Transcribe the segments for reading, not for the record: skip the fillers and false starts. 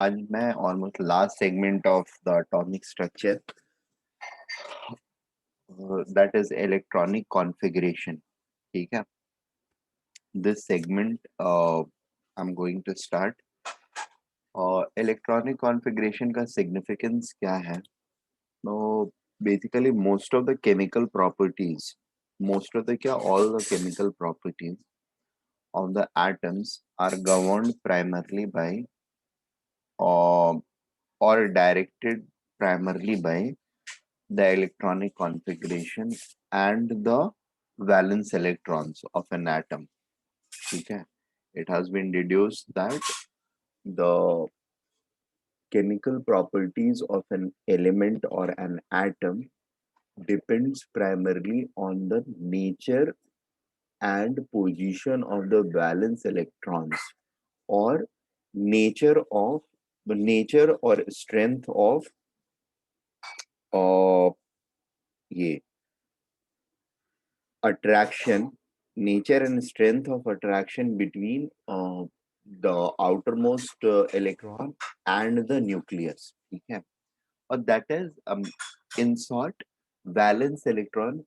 आज मैं almost last segment of the atomic structure that is electronic configuration. ठीक है. This segment I am going to start. Electronic configuration का significance क्या है? तो बेसिकली most of the क्या all the chemical properties of the atoms are governed primarily by uh, or directed primarily by the electronic configuration and the valence electrons of an atom. Okay, it has been deduced that the chemical properties of an element or an atom depends primarily on the nature and position of the valence electrons, or nature of the nature or strength of uh, ये attraction, nature and strength of attraction between the outermost electron and the nucleus. ठीक है. और that is in short, valence electron,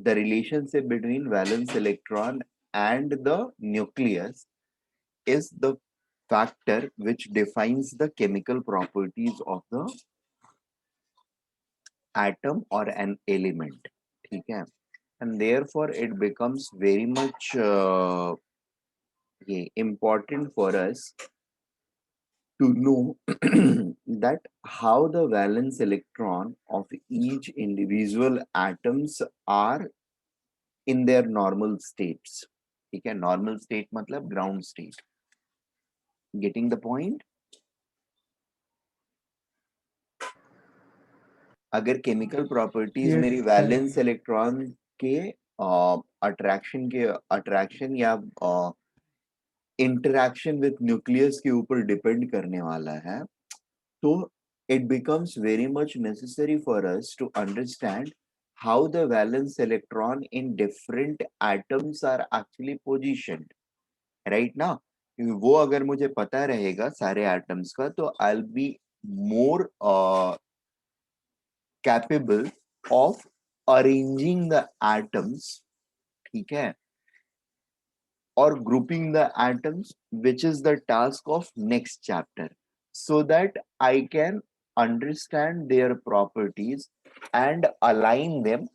the relationship between valence electron and the nucleus is the factor which defines the chemical properties of the atom or an element. ठीक है. And therefore it becomes very much important for us to know that how the valence electron of each individual atoms are in their normal states. ठीक है. Normal state मतलब ground state. Getting the point? अगर chemical properties Yes, मेरी sir. Valence electron के attraction या interaction with nucleus के ऊपर depend करने वाला है, तो it becomes very much necessary for us to understand how the valence electron in different atoms are actually positioned, right now. वो अगर मुझे पता रहेगा सारे atoms का, तो I'll be more capable of arranging the atoms, ठीक है, or grouping the atoms, which is the task of next chapter, so that I can understand their properties and align them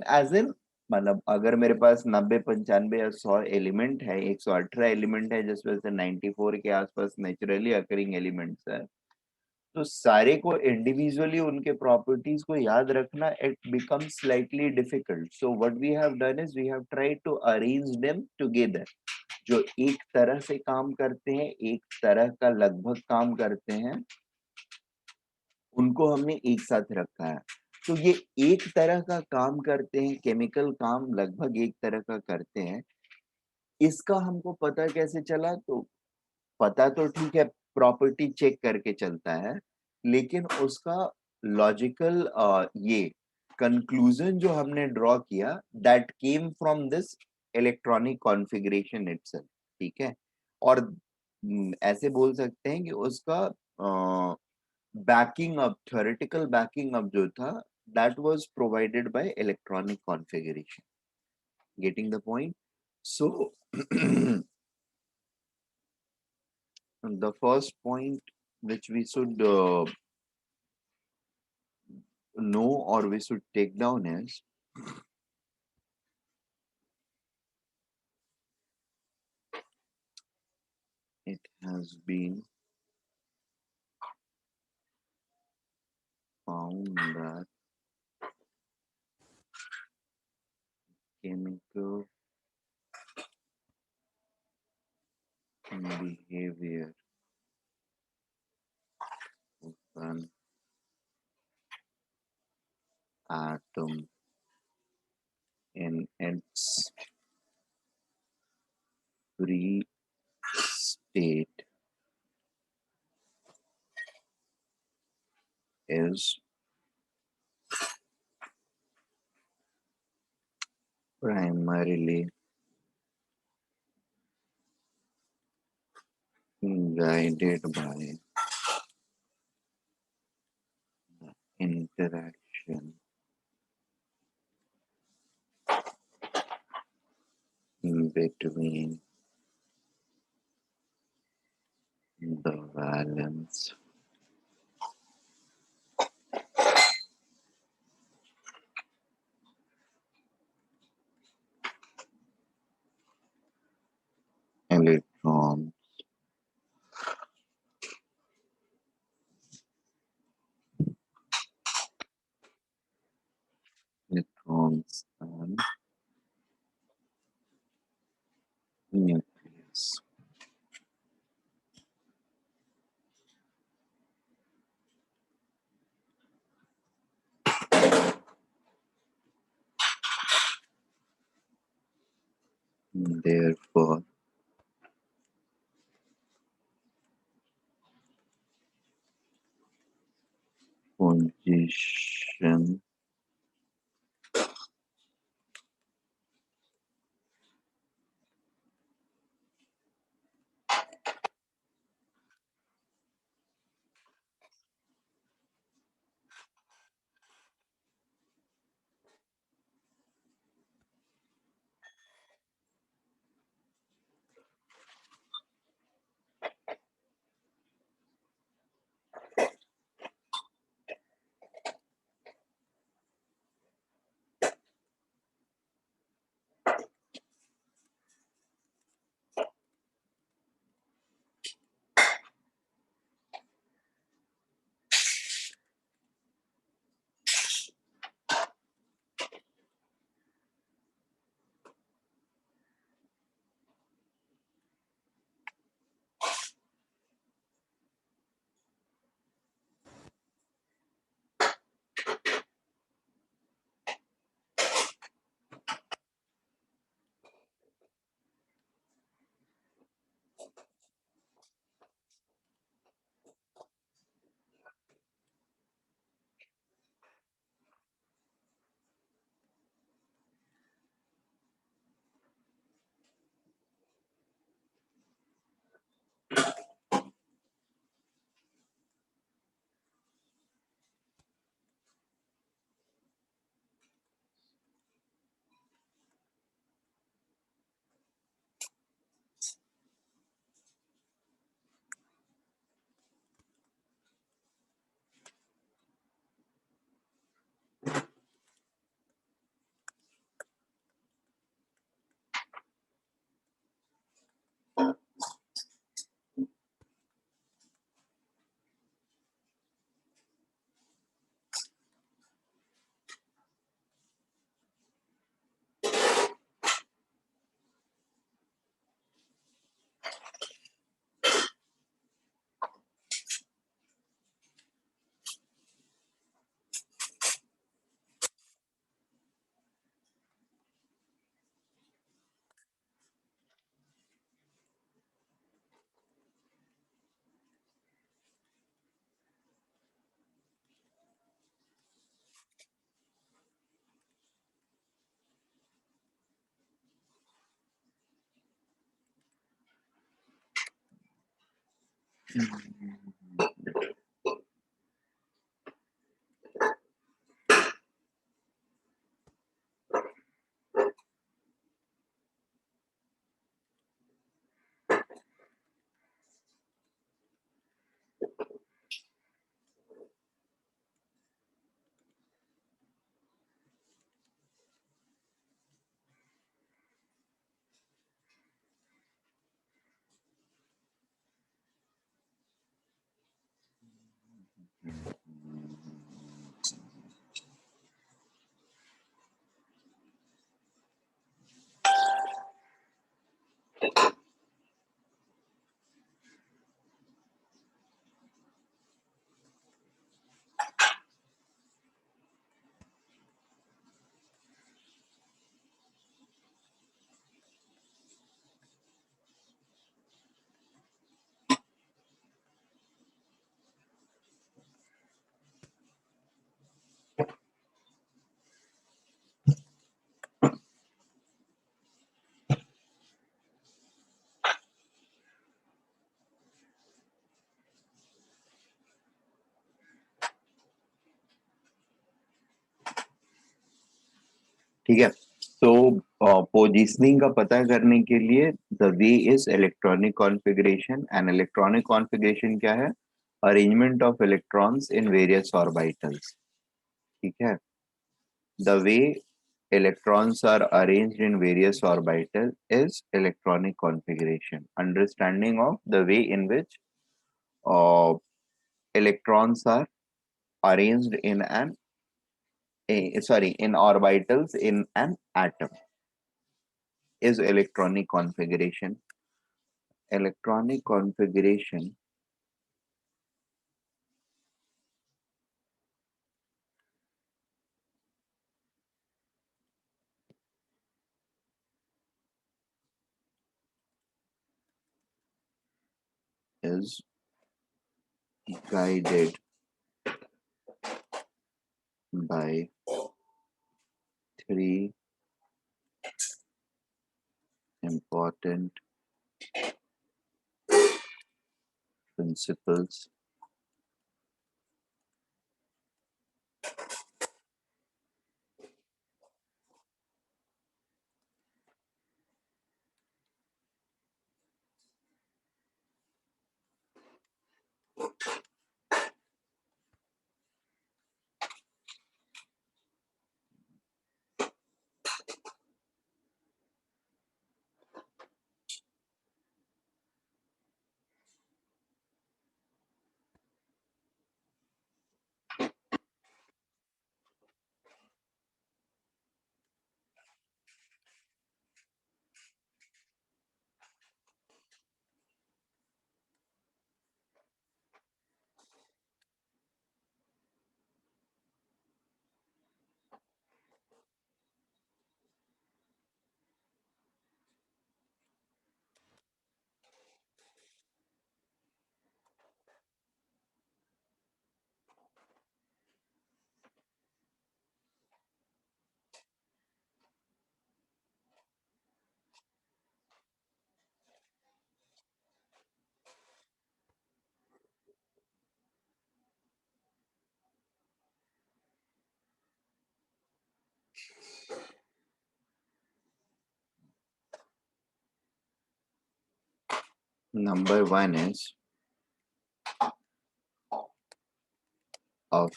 as in, मतलब अगर मेरे पास 90 95 या 100 element है, 118 element है, जिसमें से 94 के आसपास नेचुरली अकरिंग एलिमेंट्स है, तो सारे को इंडिविजुअली उनके प्रॉपर्टीज को याद रखना it becomes slightly difficult. So what we have done is we have tried to arrange them together. जो एक तरह से काम करते हैं, एक तरह का लगभग काम करते हैं, उनको हमने एक साथ रखा है. तो ये एक तरह का काम करते हैं, केमिकल काम लगभग एक तरह का करते हैं. इसका हमको पता कैसे चला? तो पता तो ठीक है, प्रॉपर्टी चेक करके चलता है, लेकिन उसका लॉजिकल ये कंक्लूजन जो हमने ड्रॉ किया, that came from this electronic configuration itself. ठीक है. और ऐसे बोल सकते हैं कि उसका banking up, theoretical banking up जो था, that was provided by electronic configuration. Getting the point? So the first point which we should know or we should take down is it has been found that chemical behavior of an atom in its free state is primarily guided by interaction between the valence electrons and nucleus. Therefore, position ठीक है। तो positioning का पता करने के लिए the way is electronic configuration, and electronic configuration क्या है? Arrangement of electrons in various orbitals. ठीक है। The way electrons are arranged in various orbitals is electronic configuration. Understanding of the way in which uh, electrons are arranged in in orbitals in an atom is electronic configuration. Electronic configuration is guided by three important principles. Number one is of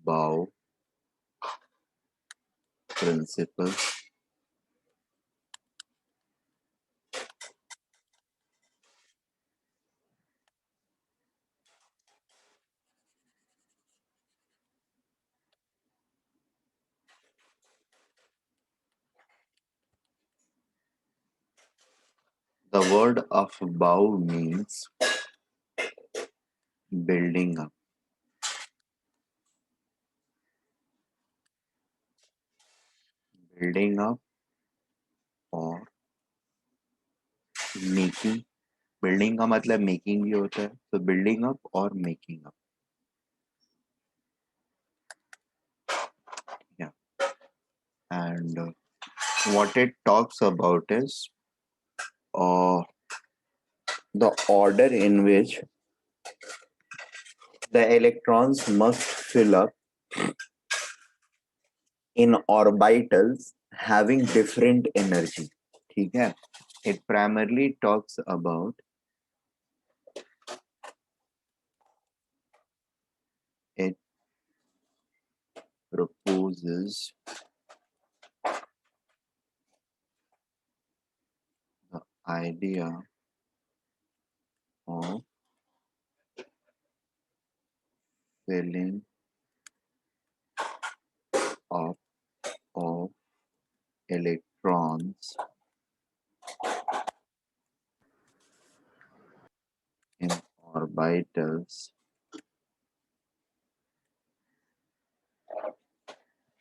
Bow principle. The word of bow means building up. Building up or making. Building का मतलब making भी होता है, तो building up और making up. Yeah. And what it talks about is uh, the order in which the electrons must fill up in orbitals having different energy. ठीक है. It primarily talks about, it proposes the idea of filling up of electrons in orbitals,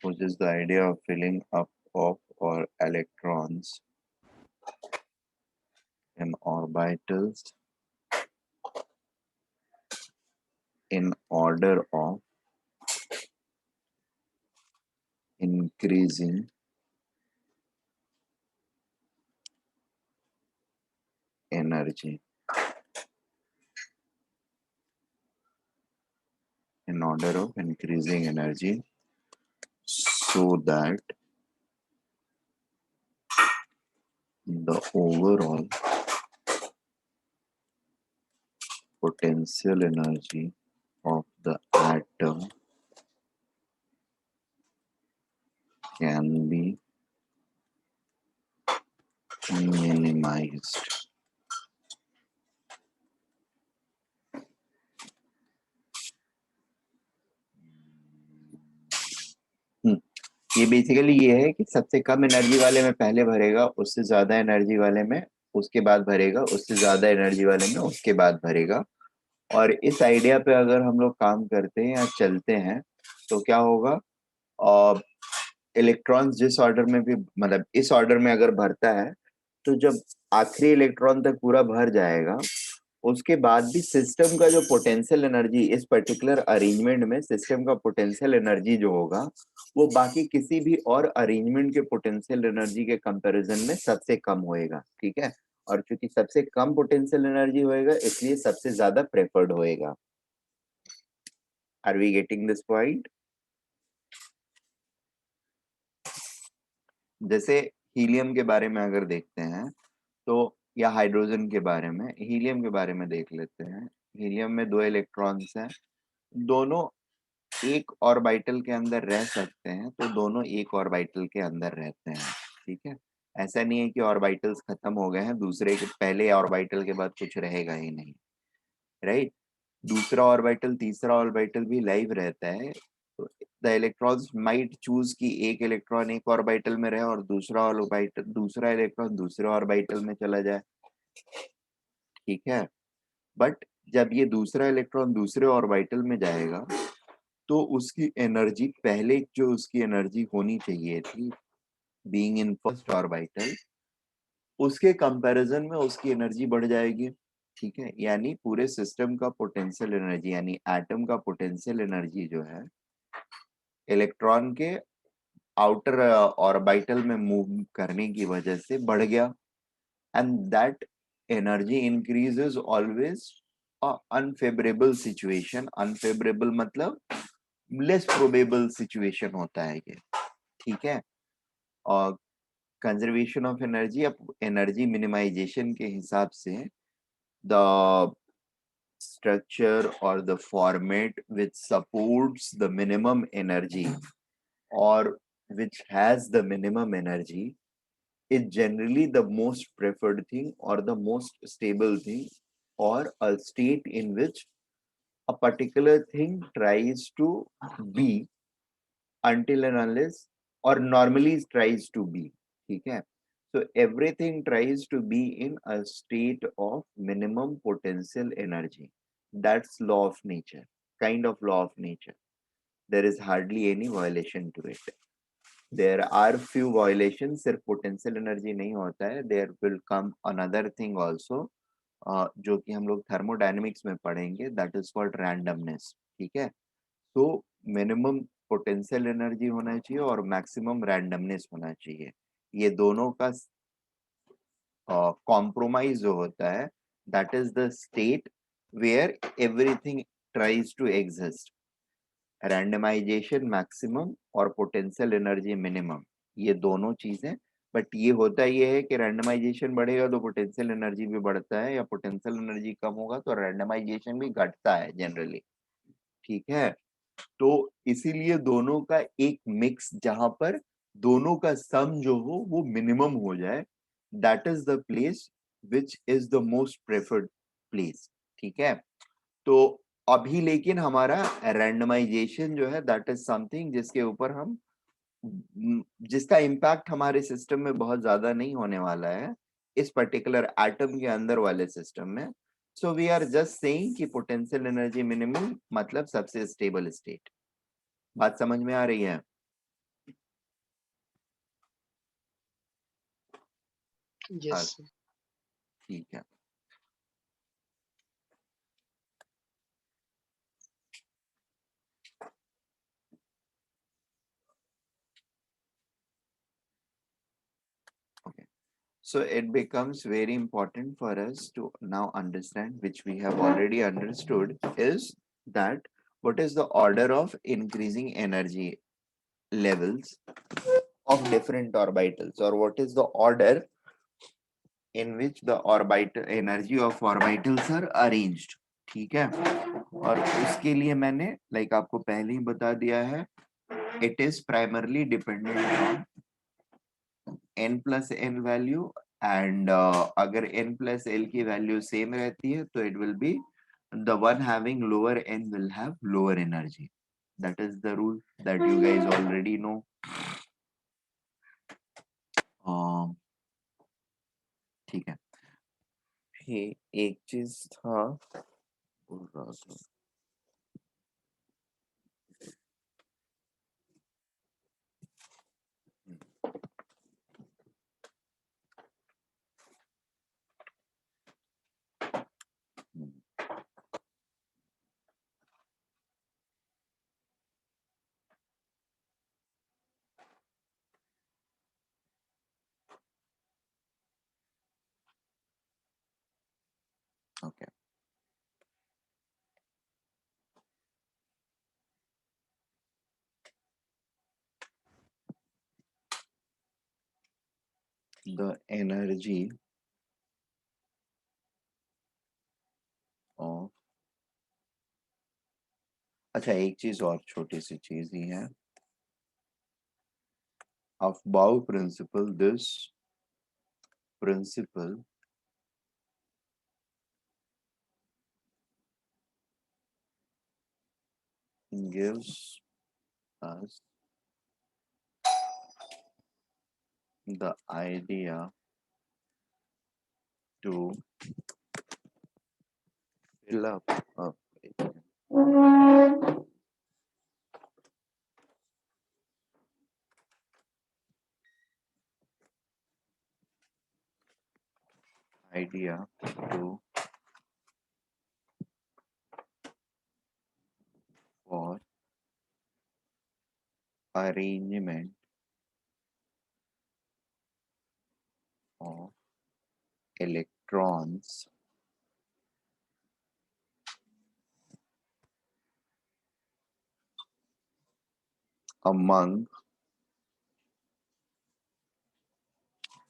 which is the idea of filling up of or electrons in orbitals in order of increasing energy. In order of increasing energy, so that the overall potential energy of the atom can be minimized. ये basically ये है कि सबसे कम energy वाले में पहले भरेगा, उससे ज्यादा एनर्जी वाले में उसके बाद भरेगा, उससे ज्यादा एनर्जी वाले में उसके बाद भरेगा। और इस आइडिया पे अगर हम लोग काम करते हैं या चलते हैं तो क्या होगा, और इलेक्ट्रॉन्स जिस ऑर्डर में भी, मतलब इस ऑर्डर में अगर भरता है तो जब आखिरी इलेक्ट्रॉन तक पूरा भर जाएगा, उसके बाद भी सिस्टम का जो पोटेंशियल एनर्जी, इस पर्टिकुलर अरेंजमेंट में सिस्टम का पोटेंशियल एनर्जी जो होगा वो बाकी किसी भी और अरेंजमेंट के पोटेंशियल एनर्जी के कंपैरिजन में सबसे कम होएगा। ठीक है, और क्योंकि सबसे कम पोटेंशियल एनर्जी होएगा इसलिए सबसे ज्यादा प्रेफर्ड होएगा। Are we getting this point? जैसे हीलियम के बारे में अगर देखते हैं तो, या हाइड्रोजन के बारे में, हीलियम के बारे में देख लेते हैं। हीलियम में दो इलेक्ट्रॉन्स हैं, दोनों एक ऑर्बिटल के अंदर रह सकते हैं, तो दोनों एक ऑर्बिटल के अंदर रहते हैं। ठीक है, ऐसा नहीं है कि ऑर्बिटल्स खत्म हो गए हैं, दूसरे के पहले ऑर्बिटल के बाद कुछ रहेगा ही नहीं, राइट। दूसरा ऑर्बिटल तीसरा ऑर्बिटल भी लाइव रहता है। तो द इलेक्ट्रॉन्स माइट चूज कि एक इलेक्ट्रॉन एक ऑर्बिटल में रहे और दूसरा इलेक्ट्रॉन दूसरे ऑर्बिटल में चला जाए। ठीक है, बट जब ये दूसरा इलेक्ट्रॉन दूसरे ऑर्बिटल में जाएगा तो उसकी एनर्जी, पहले जो उसकी एनर्जी होनी चाहिए थी बीइंग इन फर्स्ट ऑर्बिटल, उसके कंपैरिजन में उसकी एनर्जी बढ़ जाएगी। ठीक है, यानी पूरे सिस्टम का पोटेंशियल एनर्जी, यानी एटम का पोटेंशियल एनर्जी जो है इलेक्ट्रॉन के आउटर ऑर्बिटल में मूव करने की वजह से बढ़ गया। And that energy increase is always unfavourable situation. Unfavourable मतलब लेस प्रोबेबल सिचुएशन होता है ये। ठीक है, और कंजर्वेशन ऑफ एनर्जी, अब एनर्जी मिनिमाइजेशन के हिसाब से the structure or the format which supports the minimum energy or which has the minimum energy is generally the most preferred thing or the most stable thing, or a state in which a particular thing tries to be until and unless, or normally tries to be. ठीक है, so everything tries to be in a state of minimum potential energy. That's law of nature, kind of law of nature. There is hardly any violation to it. There are few violations, सिर्फ potential energy नहीं होता है, there will come another thing also, जो कि हम लोग thermodynamics में पढ़ेंगे, that is called randomness. ठीक है, तो मिनिमम पोटेंशियल एनर्जी होना चाहिए और मैक्सिमम रैंडमनेस होना चाहिए। ये दोनों का कॉम्प्रोमाइज जो होता है, that is the state where everything tries to exist. Randomization maximum और पोटेंशियल एनर्जी मिनिमम, ये दोनों चीजें। बट ये होता ये है कि रैंडमाइजेशन बढ़ेगा तो पोटेंशियल एनर्जी भी बढ़ता है, या पोटेंशियल एनर्जी कम होगा तो रैंडमाइजेशन भी घटता है जनरली। ठीक है, तो इसीलिए दोनों का एक मिक्स, जहां पर दोनों का सम जो हो वो मिनिमम हो जाए, that is the place which is the most preferred place. ठीक है, तो अभी लेकिन हमारा रैंडमाइजेशन जो है दैट इज समथिंग जिसके ऊपर हम, जिसका इम्पैक्ट हमारे सिस्टम में बहुत ज्यादा नहीं होने वाला है, इस पर्टिकुलर एटम के अंदर वाले सिस्टम में। So we are just saying कि पोटेंशियल एनर्जी मिनिमम मतलब सबसे स्टेबल स्टेट। बात समझ में आ रही है? हाँ, यस। ठीक है। Okay. So it becomes very important for us to now understand, which we have already understood, is that what is the order of increasing energy levels of different orbitals, or what is the order in which the orbital energy of orbitals are arranged. ठीक है, और उसके लिए मैंने आपको पहले ही बता दिया है, it is primarily dependent on n plus n value, and अगर n plus l की वैल्यू सेम रहती है तो it will be the one having lower n will have lower energy. That is the rule that you guys already know. ठीक है, ये एक चीज था बोल रहा था। Okay. The energy of, अच्छा एक चीज और छोटी सी चीज ही है, of Bow principle, this principle gives us the idea to fill up idea to for arrangement of electrons among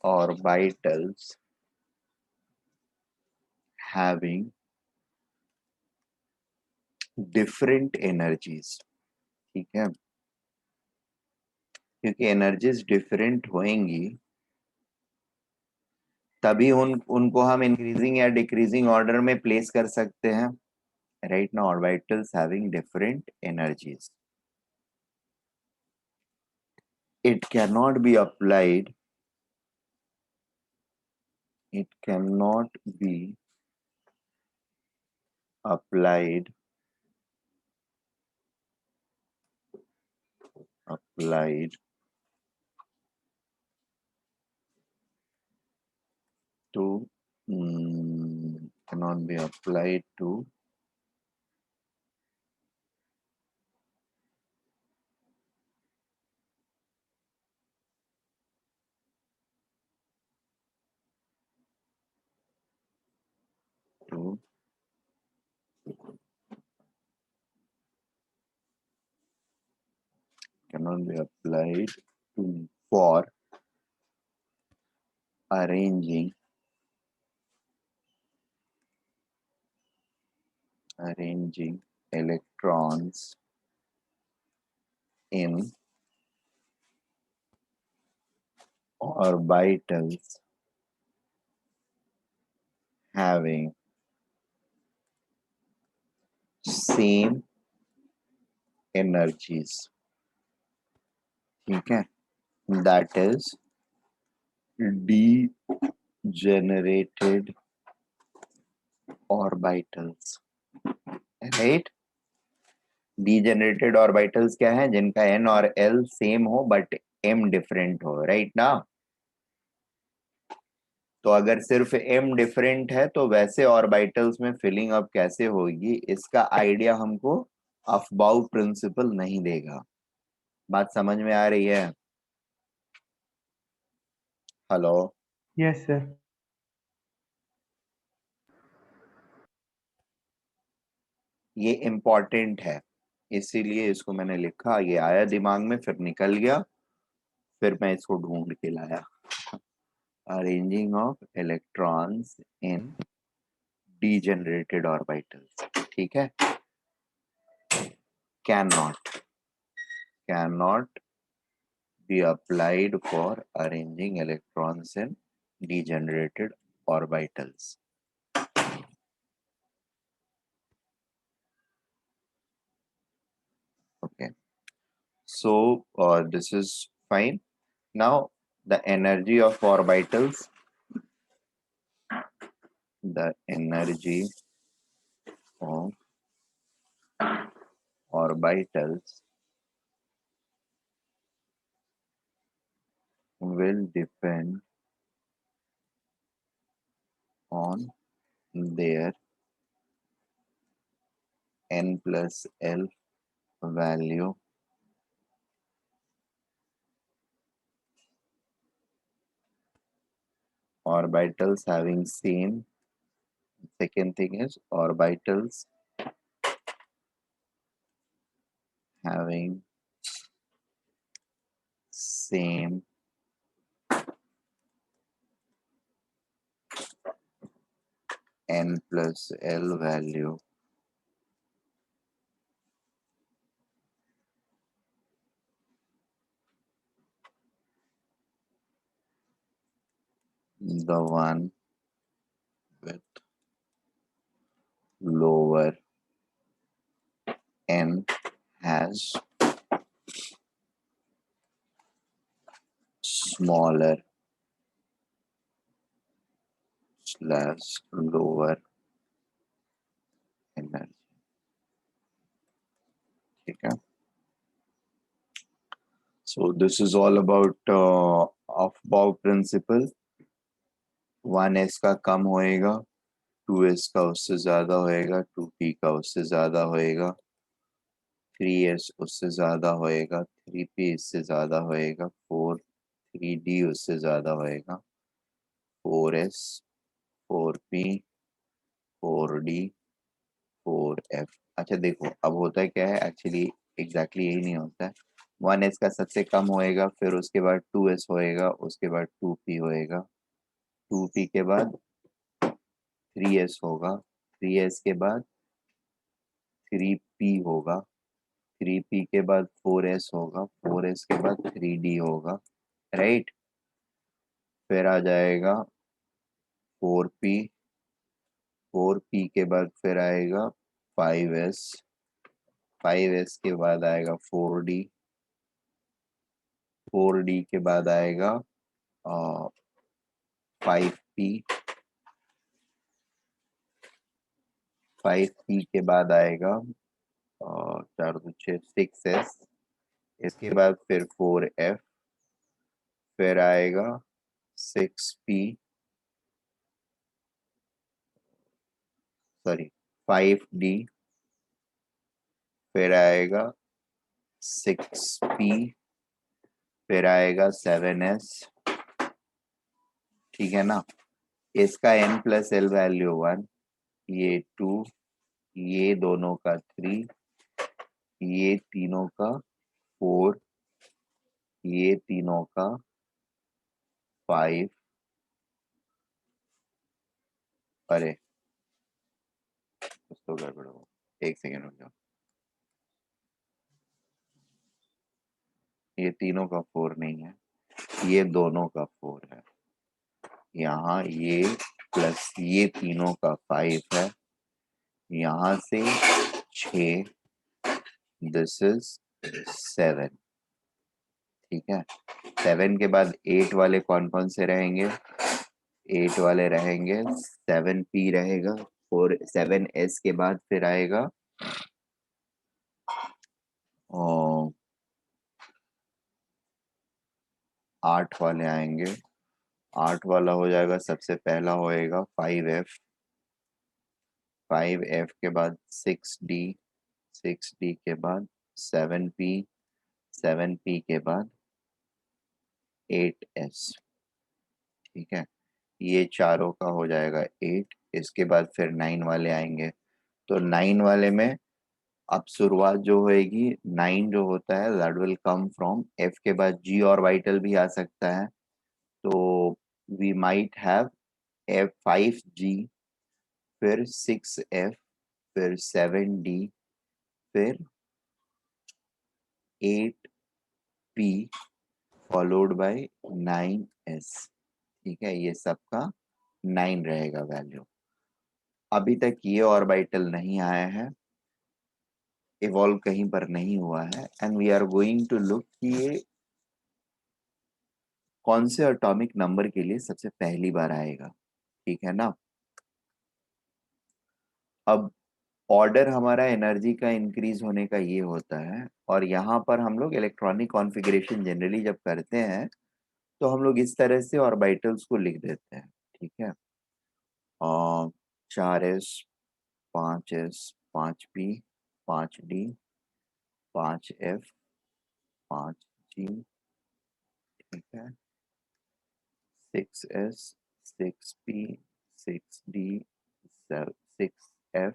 orbitals having different energies. ठीक है, क्योंकि एनर्जीज डिफरेंट होंगी तभी उनको हम इंक्रीजिंग या डिक्रीजिंग ऑर्डर में प्लेस कर सकते हैं. Right now orbitals having different energies, it cannot be applied, it cannot be applied to cannot be applied to cannot be applied to for arranging electrons in orbitals having same energies. ठीक है, that is degenerated orbitals, right? degenerated orbitals क्या है, जिनका n और l same हो but m different हो, right ना? तो अगर सिर्फ m डिफरेंट है तो वैसे ऑर्बिटल्स में फिलिंग अप कैसे होगी, इसका आइडिया हमको अफबाउ प्रिंसिपल नहीं देगा. बात समझ में आ रही है? हेलो? Yes sir. ये इम्पोर्टेंट है, इसीलिए इसको मैंने लिखा, ये आया दिमाग में फिर निकल गया, फिर मैं इसको ढूंढ के लाया. Arranging of electrons in degenerated orbitals. ठीक है, cannot be applied for arranging electrons in degenerated orbitals. Okay, so this is fine. Now the energy of orbitals, the energy of orbitals will depend on their n plus L value, orbitals having same. Second thing is orbitals having same n plus L value. The one with lower n has smaller slash lower energy. Okay. So this is all about Aufbau principle. 1s का कम होएगा, 2s का उससे ज्यादा होएगा, 2p का उससे ज्यादा होएगा, 3s उससे ज्यादा होएगा, 3p इससे ज्यादा होएगा, 3d उससे ज्यादा होएगा, 4s, 4p, 4d, 4f. अच्छा देखो, अब होता है क्या है, एक्चुअली एग्जैक्टली यही नहीं होता है. 1s का सबसे कम होएगा, फिर उसके बाद 2s होएगा, उसके बाद 2p होएगा, 2p के बाद 3s होगा, 3s के बाद 3p होगा, 3p के बाद 4s होगा, 4s के बाद 3d होगा, राइट. फिर आ जाएगा 4p, 4p के बाद फिर आएगा 5s, 5s के बाद आएगा 4d, 4d के बाद आएगा 5p, 5p के बाद आएगा 4 2 6 6s, इसके बाद फिर 4f, फिर आएगा 6p, सॉरी 5d, फिर आएगा 6p, फिर आएगा 7s. ठीक है ना. इसका n प्लस एल वैल्यू 1, ये 2, ये दोनों का 3, ये तीनों का 4, ये तीनों का 5. अरे कुछ तो गड़बड़ हो, एक सेकेंड रुक जाओ. ये तीनों का 4 नहीं है, ये दोनों का 4 है. यहाँ ये प्लस ये तीनों का 5 है, यहाँ से 6, दिस इज 7. ठीक है. 7 के बाद 8 वाले कौन कौन से रहेंगे, 8 वाले रहेंगे, 7p रहेगा, 7s के बाद फिर आएगा 8 वाले आएंगे. 8 वाला हो जाएगा, सबसे पहला होएगा 5f, 5f के बाद 6d, 6d के बाद 7p, 7p के बाद 8s. ठीक है. ये चारों का हो जाएगा 8. इसके बाद फिर 9 वाले आएंगे. तो 9 वाले में अब शुरुआत जो होएगी, 9 जो होता है that will come from f के बाद g ऑर्बिटल भी आ सकता है. तो वी माइट हैव F5G, फिर 6F, फिर 7D, फिर 8P फॉलोड बाय 9S। ठीक है, ये सबका 9 रहेगा वैल्यू। अभी तक ये ऑर्बिटल नहीं आया है, इवॉल्व कहीं पर नहीं हुआ है, and we are going to look कि ये कौन से एटॉमिक नंबर के लिए सबसे पहली बार आएगा। ठीक है ना। अब ऑर्डर हमारा एनर्जी का इंक्रीज होने का ये होता है, और यहाँ पर हम लोग इलेक्ट्रॉनिक कॉन्फ़िगरेशन जनरली जब करते हैं तो हम लोग इस तरह से ऑर्बिटल्स को लिख देते हैं। ठीक है, 4s, 5s, 5p, 5d, 5f, 5g, ठीक है, 6s, 6p, 6d, 6f,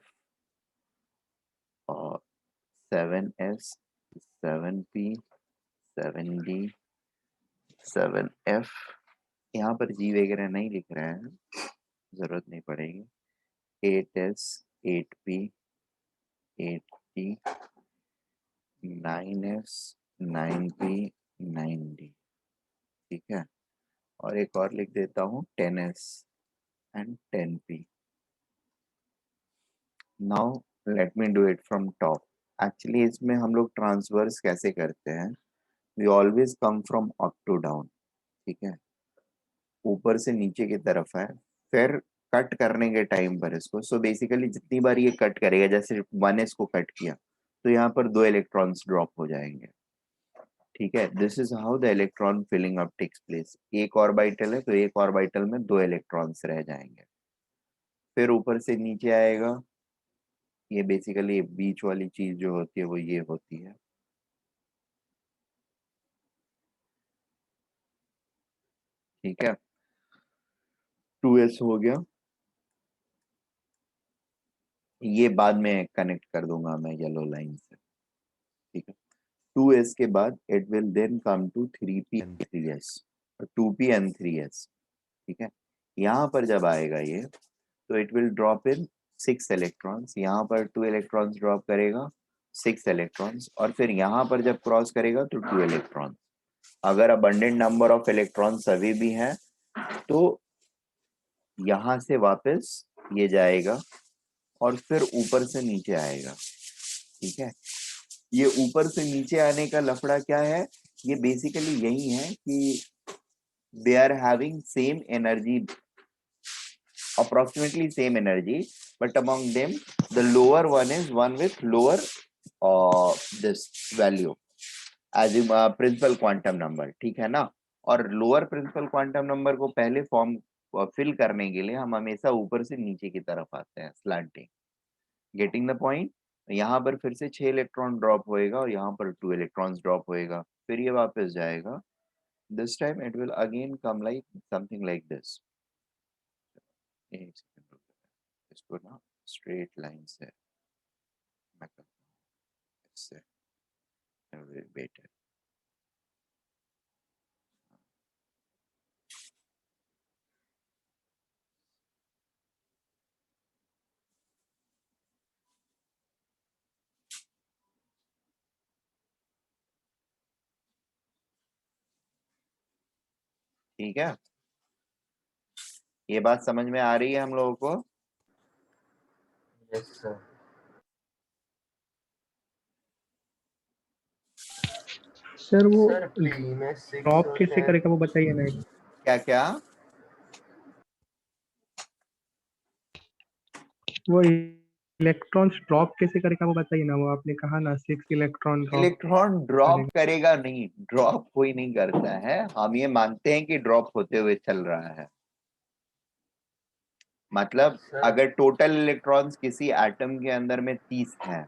और 7s, 7p, 7d, 7f। यहाँ पर जी वगैरह नहीं लिख रहे हैं, जरूरत नहीं पड़ेगी। 8s, 8p, 8d, 9s, 9p, 9d। ठीक है, और एक और लिख देता हूँ 10s and 10p। Now let me do it from top. Actually इसमें हम लोग ट्रांसवर्स कैसे करते हैं, we always come from up to down. ठीक है, ऊपर से नीचे की तरफ है, फिर कट करने के टाइम पर इसको, सो बेसिकली जितनी बार ये कट करेगा, जैसे 1s को कट किया तो यहाँ पर 2 इलेक्ट्रॉन्स ड्रॉप हो जाएंगे। ठीक है, this is how the electron filling up takes place. एक ऑर्बिटल है तो एक ऑर्बिटल में 2 इलेक्ट्रॉन्स रह जाएंगे, फिर ऊपर से नीचे आएगा। ये बेसिकली बीच वाली चीज जो होती है वो ये होती है। ठीक है, 2s हो गया, ये बाद में कनेक्ट कर दूंगा मैं येलो लाइन से। ठीक है, 2s के बाद it will then come to 3p and 3s, 2p and 3s। ठीक है, यहाँ पर जब आएगा ये, तो it will drop in 6 electrons. यहाँ पर 2 इलेक्ट्रॉन्स ड्रॉप करेगा, 6 इलेक्ट्रॉन्स, और फिर यहाँ पर जब क्रॉस करेगा तो 2 इलेक्ट्रॉन्स। अगर अबंडेंट नंबर ऑफ इलेक्ट्रॉन्स अभी भी है तो यहाँ से वापस ये जाएगा और फिर ऊपर से नीचे आएगा। ठीक है, ये ऊपर से नीचे आने का लफड़ा क्या है, ये बेसिकली यही है कि they are having same energy, approximately same energy, but among them the lower one is one with lower this value as in principal quantum number। ठीक है ना, और लोअर प्रिंसिपल क्वांटम नंबर को पहले फॉर्म फिल करने के लिए हम हमेशा ऊपर से नीचे की तरफ आते हैं, स्लैंटिंग। Getting the point. यहाँ पर फिर से 6 इलेक्ट्रॉन ड्रॉप होएगा और यहाँ पर 2 इलेक्ट्रॉन्स ड्रॉप होएगा, फिर ये वापस जाएगा। This time it will again come like something like this. एक सेकंड रुको, इसको ना स्ट्रेट लाइन से मैं करता हूँ, इससे बेटर। ठीक है, ये बात समझ में आ रही है हम लोगों को? Yes sir. सर वो सर पी में 6 ड्रॉप और कैसे 10 करेगा वो बताइए ना। क्या क्या? वो इलेक्ट्रॉन्स ड्रॉप कैसे करेगा वो बताइए ना। वो आपने कहा ना 6 इलेक्ट्रॉन ड्रॉप इलेक्ट्रॉन ड्रॉप करेगा। करेगा नहीं, ड्रॉप कोई नहीं करता है, हम ये मानते हैं कि ड्रॉप होते हुए चल रहा है। मतलब सर अगर टोटल इलेक्ट्रॉन्स किसी एटम के अंदर में 30 हैं,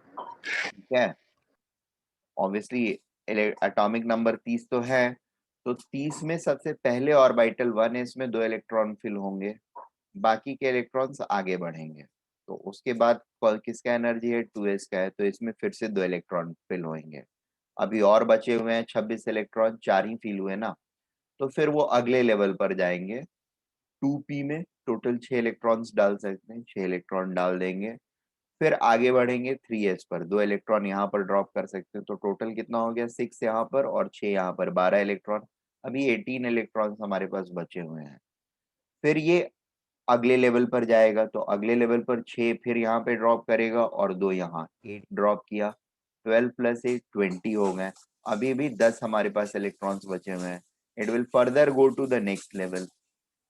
ठीक है, ऑब्वियसली एटॉमिक नंबर 30 तो है, तो 30 में सबसे पहले ऑर्बिटल 1s में 2 इलेक्ट्रॉन फिल होंगे, बाकी के इलेक्ट्रॉन्स आगे बढ़ेंगे। तो उसके बाद किसका एनर्जी है, 2s का है, तो इसमें फिर से 2 इलेक्ट्रॉन फिल होंगे। अभी और बचे हुए हैं 26 इलेक्ट्रॉन, 4 ही फिल हुए ना, तो फिर वो अगले लेवल पर जाएंगे 2p में टोटल 6 इलेक्ट्रॉन्स डाल सकते हैं, 6 इलेक्ट्रॉन डाल देंगे। फिर आगे बढ़ेंगे 3s पर, 2 इलेक्ट्रॉन यहाँ पर ड्रॉप कर सकते हैं, तो टोटल कितना हो गया 6 यहाँ पर और 6 यहाँ पर, 12 इलेक्ट्रॉन। अभी 18 इलेक्ट्रॉन्स हमारे पास बचे हुए हैं। फिर ये अगले लेवल पर जाएगा, तो अगले लेवल पर 6 फिर यहाँ पे ड्रॉप करेगा और 2 यहाँ, 8 ड्रॉप किया, 12 + 8 20 हो गए। अभी भी 10 हमारे पास इलेक्ट्रॉन्स बचे हुए हैं। It will further go to the next level.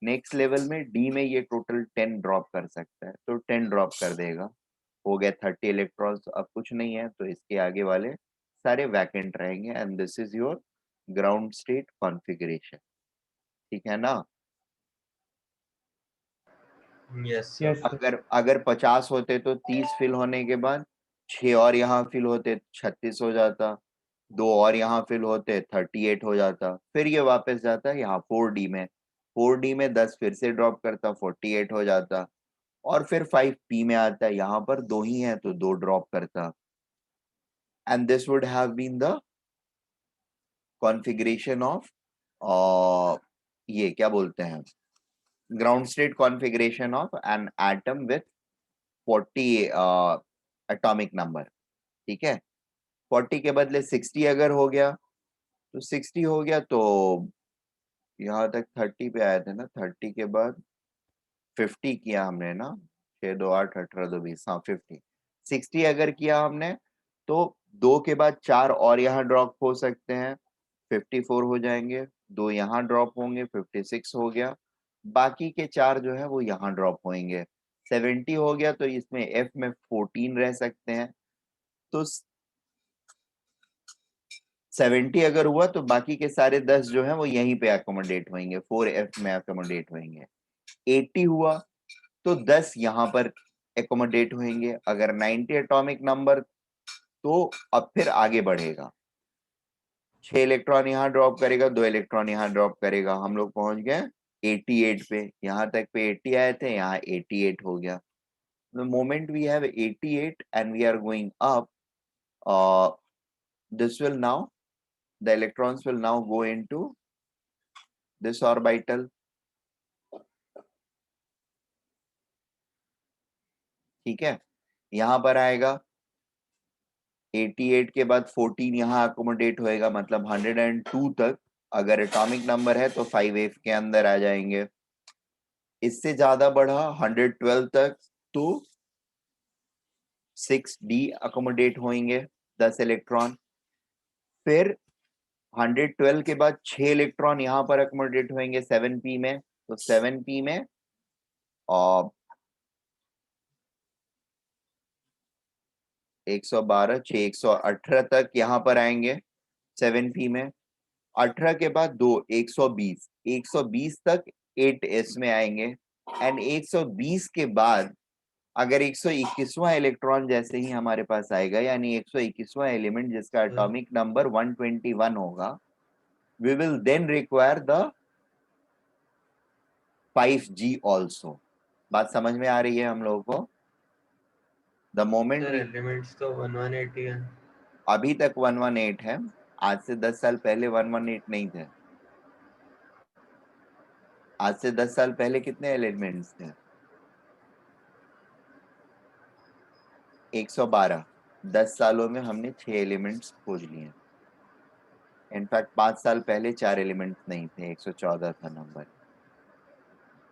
Next level में डी में ये टोटल 10 ड्रॉप कर सकता है, तो 10 ड्रॉप कर देगा, हो गया 30 इलेक्ट्रॉन्स। अब कुछ नहीं है, तो इसके आगे वाले सारे वैकेंट रहेंगे and this is your ground state configuration. ठीक है ना? Yes yes sir. सर। अगर अगर 50 होते तो 30 फिल होने के बाद 6 और यहाँ फिल होते 36 हो जाता, 2 और यहाँ फिल होते 38 हो जाता, फिर ये वापस जाता यहाँ 4D में, 4D में 10 फिर से ड्रॉप करता 48 हो जाता, और फिर 5p में आता है, यहाँ पर 2 ही है तो 2 ड्रॉप करता, and this would have been the configuration of ये क्या बोलते हैं, ground state configuration of an atom with 40 atomic number. ठीक है, 40 के बदले 60 अगर हो गया तो 60 हो गया, तो यहाँ तक 30 पे आए थे ना, 30 के बाद 50 किया हमने ना, 6 2 8 18 2 20, हाँ 50, 60 अगर किया हमने तो 2 के बाद 4 और यहाँ ड्रॉप हो सकते हैं, 54 हो जाएंगे, 2 यहाँ ड्रॉप होंगे, 56 हो गया, बाकी के 4 जो है वो यहाँ ड्रॉप होंगे, 70 हो गया, तो इसमें F में 14 रह सकते हैं, तो 70 अगर हुआ तो बाकी के सारे 10 जो है वो यहीं पे अकोमोडेट होंगे, 4F में अकोमोडेट होंगे। 80 हुआ तो 10 यहाँ पर एकोमोडेट होंगे। अगर 90 एटॉमिक नंबर तो अब फिर आगे बढ़ेगा, 6 इलेक्ट्रॉन यहाँ ड्रॉप करेगा, 2 इलेक्ट्रॉन यहाँ ड्रॉप करेगा, हम लोग पहुंच गए 88 पे, यहाँ तक पे 80 आए थे, यहाँ 88 हो गया। The moment we have 88 and we are going up, this will now, the electrons will now go into this orbital। ठीक है, यहाँ पर आएगा 88 के बाद 14 यहाँ अकोमोडेट होएगा, मतलब 102 तक अगर एटॉमिक नंबर है तो 5F के अंदर आ जाएंगे। इससे ज्यादा बढ़ा 112 तक तो 6D अकोमोडेट होंगे, 10 इलेक्ट्रॉन। फिर 112 के बाद 6 इलेक्ट्रॉन यहाँ पर अकोमोडेट होंगे 7p में, तो 7p में और 112 6 118 तक यहाँ पर आएंगे 7p में। 18 के बाद 2 120, 120 तक 8s में आएंगे, एंड 120 के बाद अगर 121वां इलेक्ट्रॉन जैसे ही हमारे पास आएगा, यानी 121वां एलिमेंट जिसका एटॉमिक नंबर 121 होगा, we will then require the 5G also। बात समझ में आ रही है हम लोगों को? द मोमेंट सर एलिमेंट्स तो 118 है। अभी तक 118 है, आज से 10 साल पहले 118 नहीं थे। आज से 10 साल पहले कितने एलिमेंट्स थे? 112। 10 सालों में हमने 6 एलिमेंट्स खोज लिए। इनफैक्ट 5 साल पहले 4 एलिमेंट्स नहीं थे, 114 था नंबर।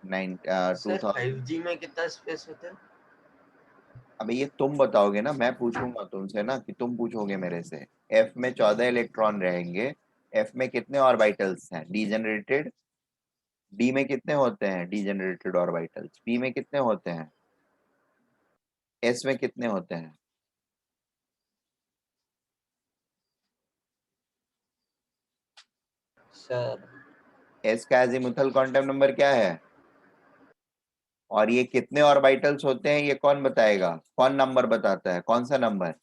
सर 5G में कितना स्पेस होता है? अबे ये तुम बताओगे ना, मैं पूछूंगा तुमसे ना, कि तुम पूछोगे मेरे से। F में 14 इलेक्ट्रॉन रहेंगे, F में कितने ऑर्बिटल्स हैं डीजेनरेटेड, D में कितने होते हैं डीजेनरेटेड ऑर्बिटल्स, P में कितने होते हैं, S में कितने होते हैं? सर S का एजीमुथल क्वांटम नंबर क्या है, और ये कितने ऑर्बिटल्स होते हैं ये कौन बताएगा, कौन नंबर बताता है, कौन सा नंबर?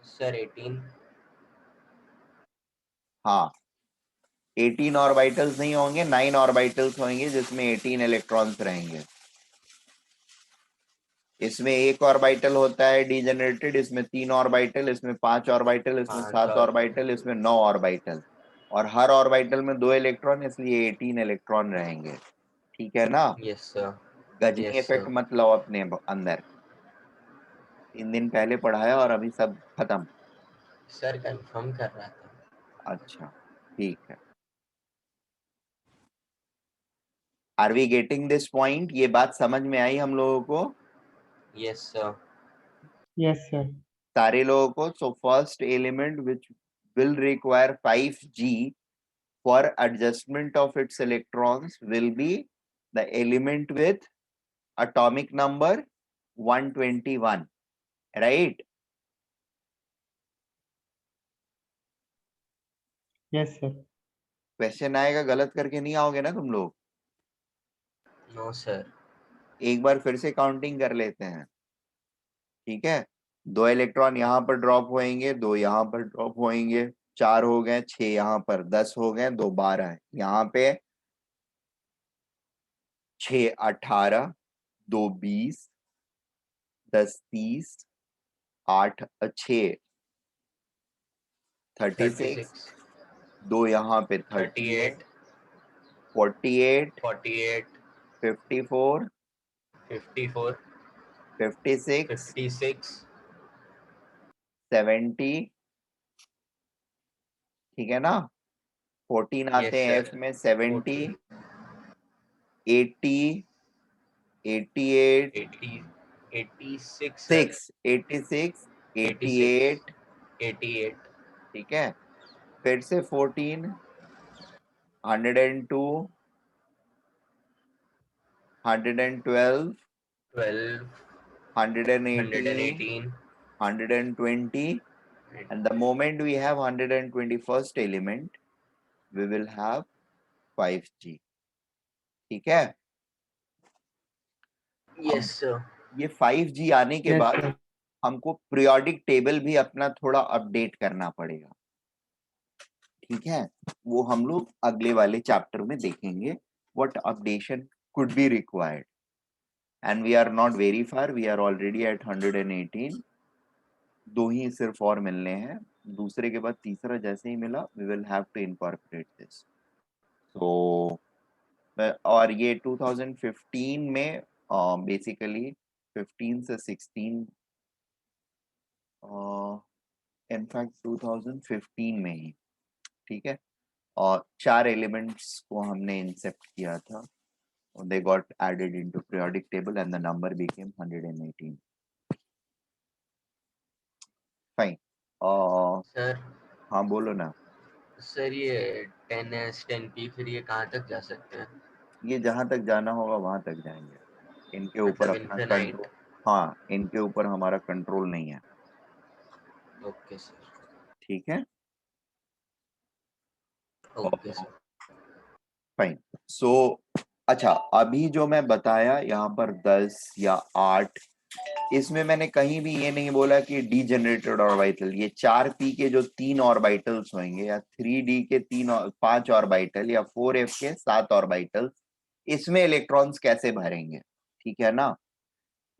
सर 18। हाँ, 18 ऑर्बिटल्स नहीं होंगे, 9 ऑर्बिटल्स होंगे जिसमें 18 इलेक्ट्रॉन्स रहेंगे। इसमें एक ऑर्बिटल होता है डीजेनरेटेड, इसमें 3 ऑर्बिटल, इसमें 5 ऑर्बिटल, इसमें 7 ऑर्बिटल, इसमें 9 ऑर्बिटल। और हर ऑर्बिटल में 2 इलेक्ट्रॉन, इसलिए 18 इलेक्ट्रॉन रहेंगे। ठीक है ना? Yes sir. Ghajini Yes, effect sir. मत लाओ अपने अंदर। 3 दिन पहले पढ़ाया और अभी सब खत्म। सर कंफर्म कर रहा था। अच्छा, ठीक है। Are we getting this point? ये बात समझ में आई हम लोगों को? Yes sir. Yes sir. सारे लोगों को? So first element which will require 5G for adjustment of its electrons will be the element with atomic number 121, right? Yes sir. Question आएगा, गलत करके नहीं आओगे ना तुम लोग? No sir. एक बार फिर से काउंटिंग कर लेते हैं, ठीक है? 2 इलेक्ट्रॉन यहाँ पर ड्रॉप होएंगे, 2 यहाँ पर ड्रॉप होएंगे, 4 हो गए, 6 यहाँ पर, 10 हो गए, 2 12 है यहाँ पे, 6 18, 2 20, 10 30, 8 6 36, 2 यहाँ पे 38, 48, 48, 54, 54, 56, 56, 70, ठीक है ना? 14 आते हैं Yes, एफ sir. में, 70, 14, 80, 88, 80, 86, sir. 6, 86, 86, 88, 88, ठीक है? फिर से 14, 102, 112, 12, 118, 118, 120, and the moment we have 121st element, we will have 5G. ठीक है? Yes, sir. ये 5G आने के यस बाद सर। हमको पीरियोडिक टेबल भी अपना थोड़ा अपडेट करना पड़ेगा, ठीक है? वो हम लोग अगले वाले चैप्टर में देखेंगे, what updation could be required, and we are not very far, we are already at 118। 2 ही सिर्फ और मिलने हैं, दूसरे के बाद तीसरा जैसे ही मिला, we will have to incorporate this. तो और ये 2015 में बेसिकली 15 से 16, इनफैक्ट 2015 में ही, ठीक है, और 4 एलिमेंट्स को हमने इंसेप्ट किया था, they got added into periodic table and the number became 118. Fine. Sir हाँ बोलो ना। सर ये 10S 10P फिर ये कहाँ तक जा सकते हैं? ये जहां तक जाना होगा वहां तक जाएंगे, इनके ऊपर मतलब अपना इनफिनाइट। कंट्रोल, हाँ इनके ऊपर हमारा कंट्रोल नहीं है, ओके सर। ठीक है? Okay sir. फाइन। सो अच्छा, अभी जो मैं बताया यहाँ पर 10 या 8, इसमें मैंने कहीं भी ये नहीं बोला कि डीजेनरेटेड ऑर्बिटल। ये 4p के जो 3 ऑर्बिटल्स होंगे, या 3d के 5 ऑर्बिटल, या 4f के 7 ऑर्बिटल, इसमें इलेक्ट्रॉन्स कैसे भरेंगे, ठीक है ना?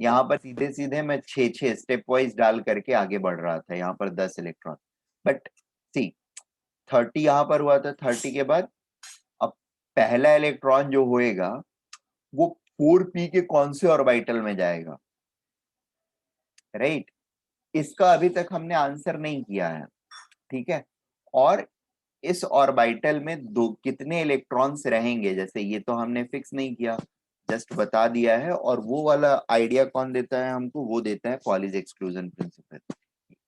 यहाँ पर सीधे सीधे मैं 6 स्टेप वाइज डाल करके आगे बढ़ रहा था, यहाँ पर 10 इलेक्ट्रॉन, बट सी 30 यहाँ पर हुआ था, 30 के बाद अब पहला इलेक्ट्रॉन जो होएगा वो 4p के कौन से ऑर्बिटल में जाएगा, राइट? इसका अभी तक हमने आंसर नहीं किया है, ठीक है? और इस ऑर्बिटल में दो कितने इलेक्ट्रॉन्स रहेंगे, जैसे ये तो हमने फिक्स नहीं किया, जस्ट बता दिया है। और वो वाला आइडिया कौन देता है हमको? वो देता है पॉलीज एक्सक्लूजन प्रिंसिपल।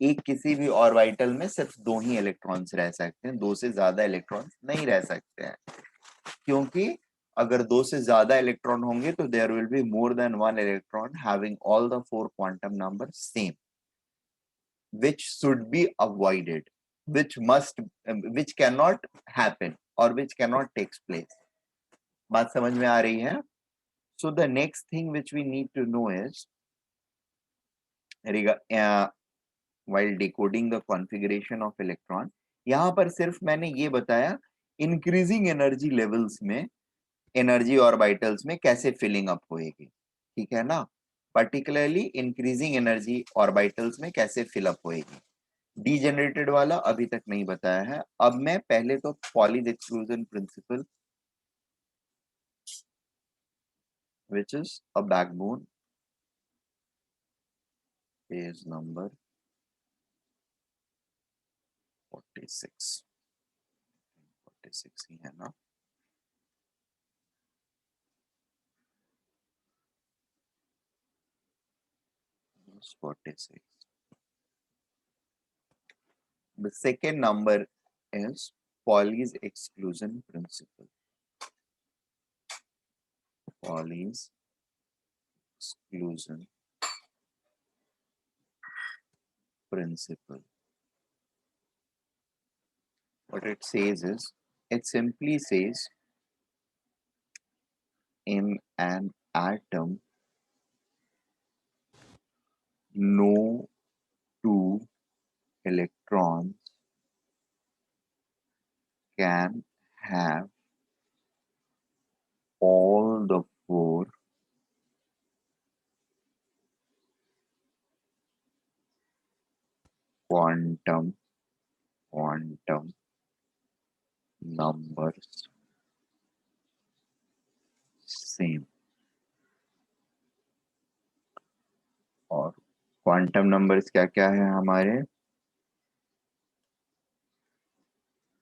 एक किसी भी ऑर्बिटल में सिर्फ 2 ही इलेक्ट्रॉन्स रह सकते हैं, 2 से ज्यादा इलेक्ट्रॉन्स नहीं रह सकते हैं, क्योंकि अगर 2 से ज्यादा इलेक्ट्रॉन होंगे तो there will be more than 1 electron having all the 4 quantum number same, which should be avoided, which cannot happen or which cannot takes place. बात समझ में आ रही है? So the next thing which we need to know is while decoding the configuration of electron, यहाँ पर सिर्फ मैंने ये बताया इंक्रीजिंग एनर्जी लेवल्स में एनर्जी ऑर्बिटल्स में कैसे फिलिंग अप होएगी, ठीक है ना? पर्टिकुलरली इंक्रीजिंग एनर्जी ऑर्बिटल्स में कैसे फिल अप होएगी। डीजेनरेटेड वाला अभी तक नहीं बताया है। अब मैं पहले तो Pauli's exclusion principle which is a backbone, page number 46 46 ही है ना। Yes, 46. The second number is Pauli's exclusion principle. Pauli's exclusion principle. What it says is, it simply says in an atom, no two electrons can have all the four quantum numbers same. और quantum numbers क्या क्या है हमारे?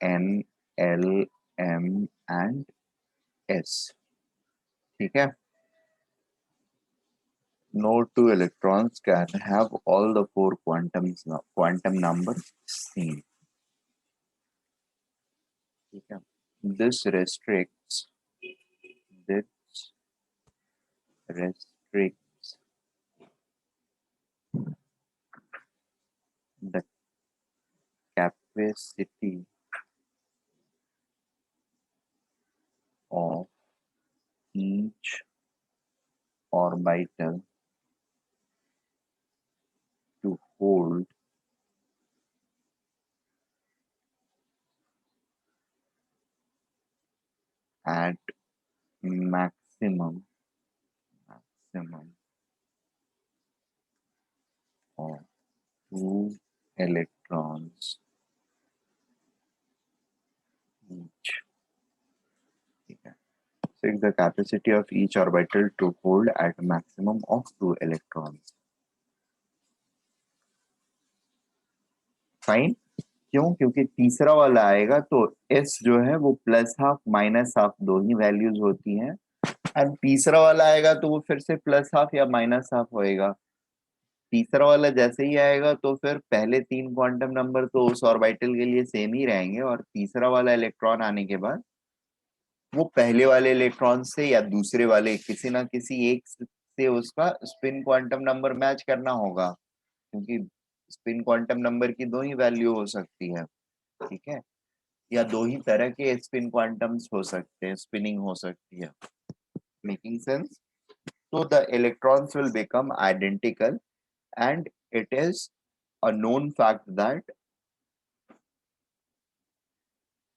N, L, M and S. ठीक है। No two electrons can have all the four quantum numbers same. ठीक है। This restricts the capacity of each orbital to hold at maximum of two electrons each. ठीक है। Six, the capacity of each orbital to hold at maximum of two electrons. Fine. क्यों? क्योंकि तीसरा वाला आएगा तो S जो है वो प्लस हाफ माइनस हाफ दो ही वैल्यूज होती हैं, और तीसरा वाला आएगा तो वो फिर से प्लस हाफ या माइनस हाफ होएगा। तीसरा वाला जैसे ही आएगा तो फिर पहले तीन क्वांटम नंबर तो उस ऑर्बिटल के लिए सेम ही रहेंगे, और तीसरा वाला इलेक्ट्रॉन आने के बाद वो पहले वाले इलेक्ट्रॉन से या दूसरे वाले किसी ना किसी एक से उसका स्पिन क्वांटम नंबर मैच करना होगा, क्योंकि स्पिन क्वांटम नंबर की दो ही वैल्यू हो सकती है। ठीक है। या दो ही तरह के स्पिन क्वांटम्स हो सकते हैं, स्पिनिंग हो सकती है। Making sense? So the electrons will become identical, and it is a known fact that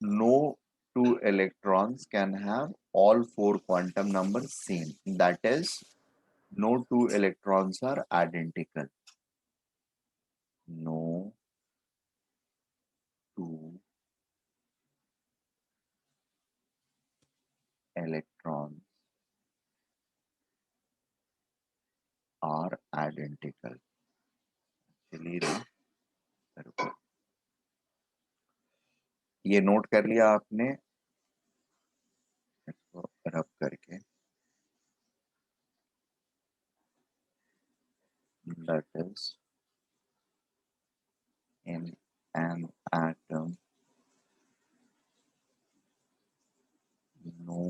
no two electrons can have all four quantum numbers same. That is, no two electrons are identical. No two electrons are identical. चलिए ना, रुको। ये note कर लिया आपने, इसको रब करके। That is, in an atom, no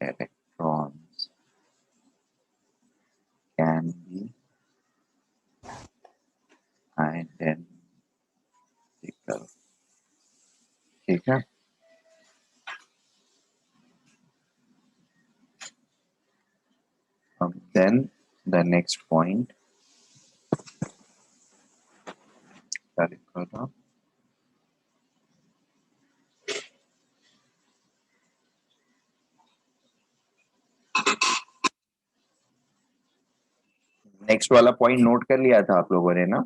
electrons can be identical. ठीक है। Then the next point, क्या लिखा था? नेक्स्ट वाला पॉइंट नोट कर लिया था आप लोगों ने ना?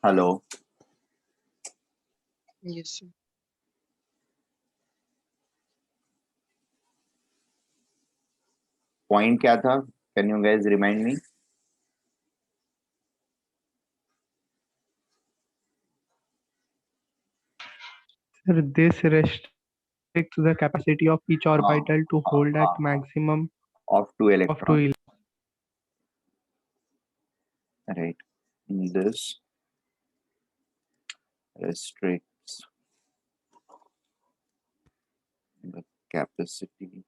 Hello, Yes, sir. पॉइंट क्या था? Can you guys remind me? Sir, this restricts the capacity of each orbital to hold at maximum of 2 of electrons, 2 right? This restricts the capacity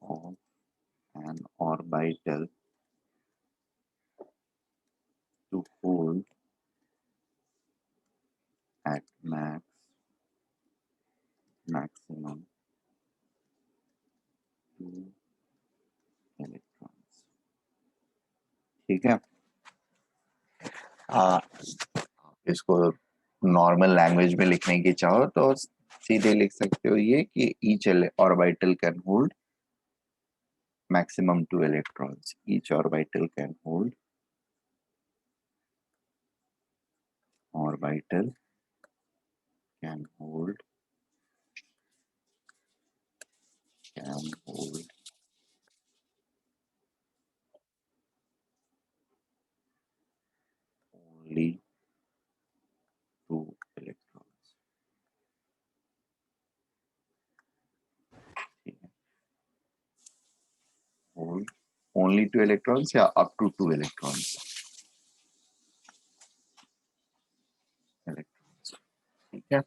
of an orbital to hold at maximum 2 electrons. ठीक है? इसको normal language में लिखने की चाहो तो सीधे लिख सकते हो ये कि each orbital can hold maximum 2 electrons. Each orbital can hold can hold only 2 electrons. ठीक है? Hold only 2 electrons या up to 2 electrons. ठीक है?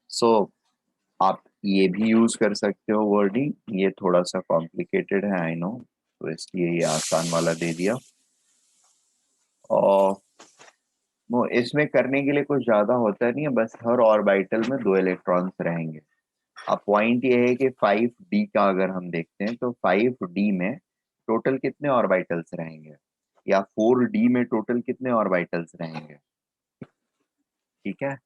सो आप ये भी यूज कर सकते हो वर्डिंग, ये थोड़ा सा कॉम्प्लिकेटेड है आई नो, तो इसलिए ये आसान वाला दे दिया। और वो इसमें करने के लिए कुछ ज्यादा होता नहीं है, बस हर ऑर्बिटल में 2 इलेक्ट्रॉन्स रहेंगे। अब पॉइंट ये है कि 5d का अगर हम देखते हैं तो 5d में टोटल कितने ऑर्बिटल्स रहेंगे, या 4d में टोटल कितने ऑर्बिटल्स रहेंगे? ठीक है?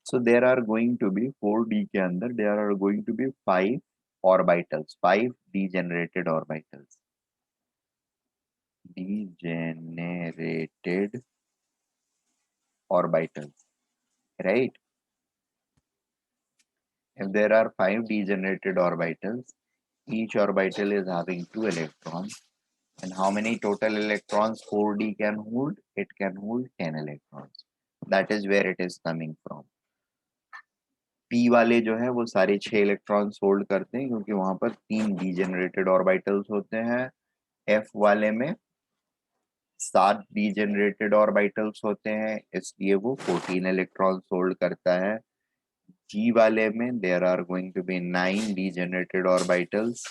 So there are going to be 4d के अंदर there are going to be 5 orbitals, 5 degenerated orbitals, degenerated orbitals, right? If there are 5 degenerated orbitals, each orbital is having 2 electrons, and how many total electrons 4d can hold? It can hold 10 electrons. That is where it is coming from. p वाले जो है वो सारे 6 electrons hold करते हैं क्योंकि वहां पर 3 डीजेनरेटेड ऑर्बिटल्स होते हैं। f वाले में 7 डीजेनरेटेड ऑर्बिटल्स होते हैं, इसलिए वो 14 इलेक्ट्रॉन्स होल्ड करता है। g वाले में there are going to be 9 degenerated orbitals,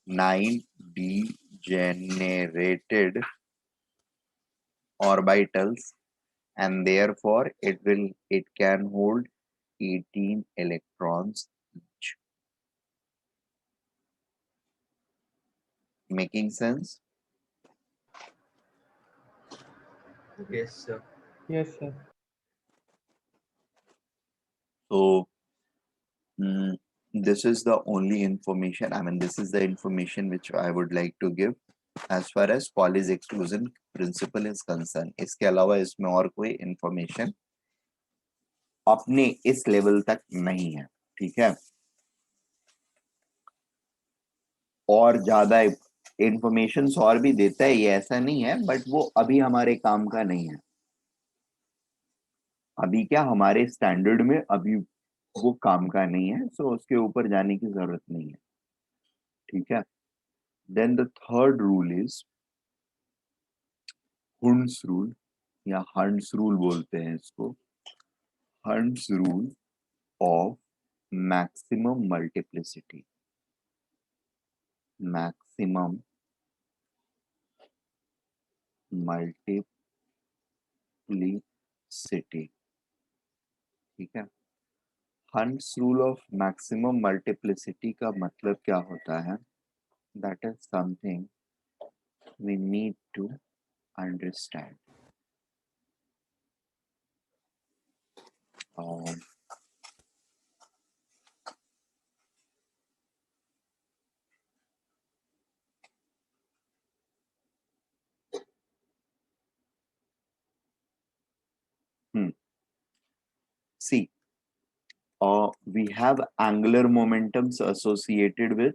9 degenerated orbitals, and therefore it can hold 18 electrons each. Making sense? Yes, sir. Yes, sir. So this is the only information, I mean this is the information which I would like to give as far as Pauli's exclusion principle is concerned. इसके अलावा इसमें और कोई information अपने इस level तक नहीं है। ठीक है? और ज्यादा इंफॉर्मेशन और भी देता है, ये ऐसा नहीं है, बट वो अभी हमारे काम का नहीं है। अभी क्या हमारे स्टैंडर्ड में अभी वो काम का नहीं है, सो उसके ऊपर जाने की जरूरत नहीं है। ठीक है? Then the third rule is Hund's rule, या हंड्स रूल बोलते हैं इसको, Hund's rule of maximum multiplicity. Maximum multiplicity. ठीक है? Hund's rule of maximum multiplicity का मतलब क्या होता है? That is something we need to understand. see, we have angular momentums associated with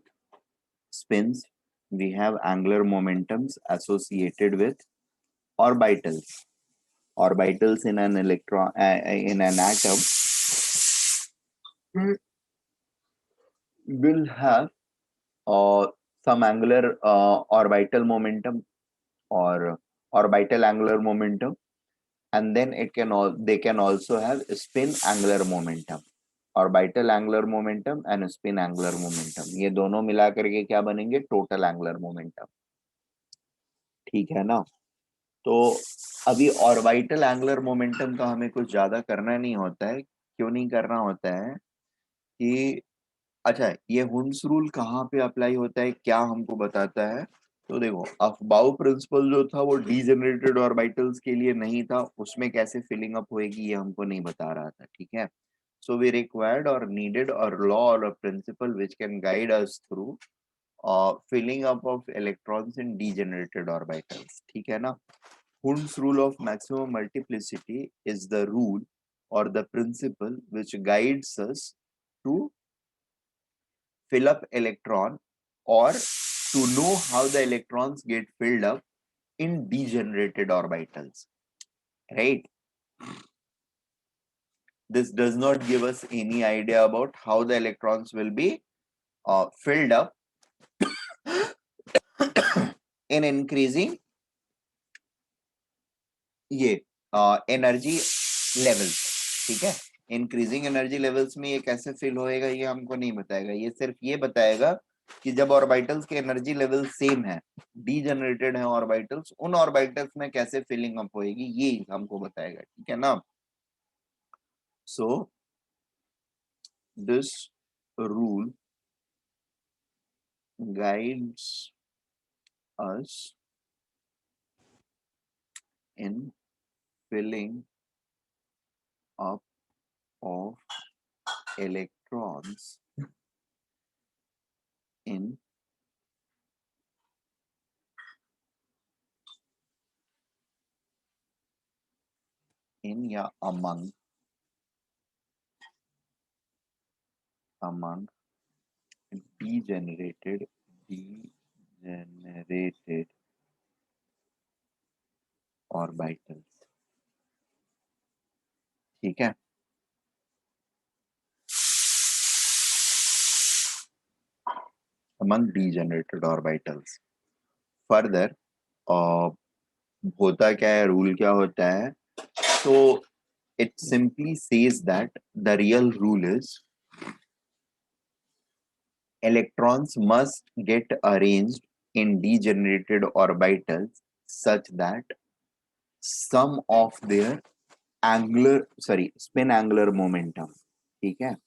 spins. We have angular momentums associated with orbitals. Orbitals in an electron, in an atom, will have some angular orbital momentum or orbital angular momentum, and then they can also have spin angular momentum. Orbital angular momentum and spin angular momentum, ये दोनों मिलाकर के क्या बनेंगे? Total angular momentum. ठीक है ना? तो अभी ऑर्बिटल एंगुलर मोमेंटम का हमें कुछ ज्यादा करना नहीं होता है। क्यों नहीं करना होता है? कि अच्छा, ये हुन्स रूल कहाँ पे अप्लाई होता है, क्या हमको बताता है? तो देखो, अफबाउ प्रिंसिपल जो था वो डीजेनरेटेड ऑर्बिटल्स के लिए नहीं था, उसमें कैसे फिलिंग अप होएगी ये हमको नहीं बता रहा था। ठीक है, so we required or needed a law or a principle which can guide us through filling up of electrons in degenerated orbitals. ठीक है ना? Hund's rule of maximum multiplicity is the rule or the principle which guides us to fill up electron or to know how the electrons get filled up in degenerated orbitals, right? This does not give us any idea about how the electrons will be filled up in increasing ये energy levels. ठीक है, increasing energy levels में ये कैसे fill होएगा ये हमको नहीं बताएगा, ये सिर्फ ये बताएगा कि जब ऑर्बिटल्स के एनर्जी लेवल सेम है, डीजेनरेटेड है ऑर्बिटल्स, उन ऑर्बिटल्स में कैसे फिलिंग अप होएगी ये हमको बताएगा। ठीक है ना? So this rule guides us in filling up of electrons in या among degenerated orbitals। ठीक है, among degenerated orbitals। फर्दर होता क्या है, रूल क्या होता है? तो it simply says that the real rule is electrons must get arranged in degenerated orbitals such that sum of their spin angular momentum, ठीक है,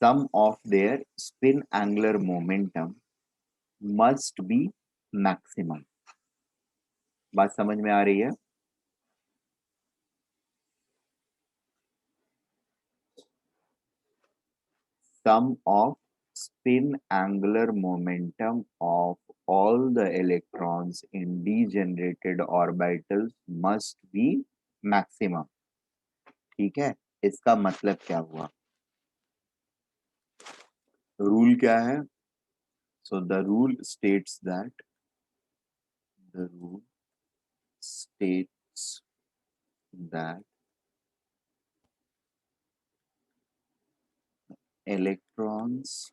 sum of their spin angular momentum must be maximum। बात समझ में आ रही है? Sum of spin angular momentum of all the electrons in degenerated orbitals must be maximum। ठीक है, इसका मतलब क्या हुआ? रूल क्या है? So the rule states that electrons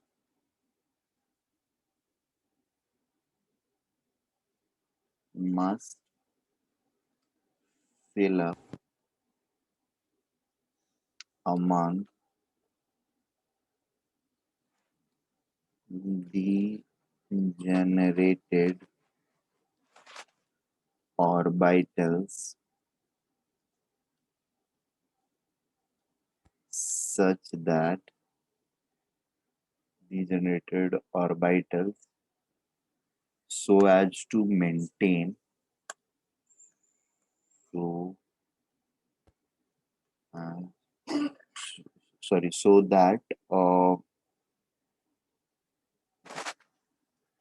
must fill up among degenerated orbitals such that degenerated orbitals so as to maintain so uh, so that uh,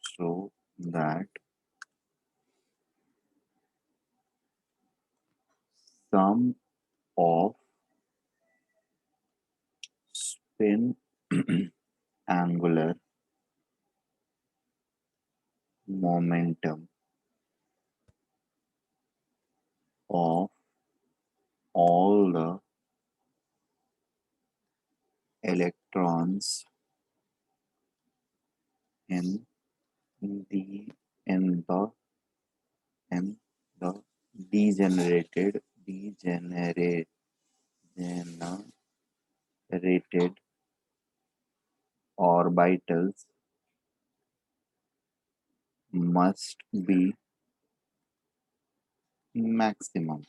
so that sum of spin angular momentum of all the electrons in the in the in the degenerated orbitals must be maximum.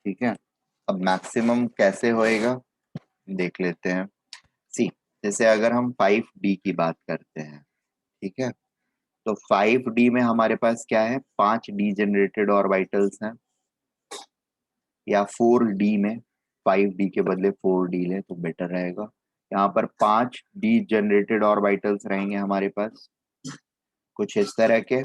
ठीक है, अब maximum कैसे होएगा देख लेते हैं. सी, जैसे अगर हम 5D की बात करते हैं, ठीक है, तो 5D में हमारे पास क्या है, 5 डीजेनरेटेड ऑर्बिटल्स हैं, या 4D में 5D के बदले 4D ले तो बेटर रहेगा. यहाँ पर 5 डीजेनरेटेड ऑर्बिटल्स रहेंगे हमारे पास कुछ इस तरह के.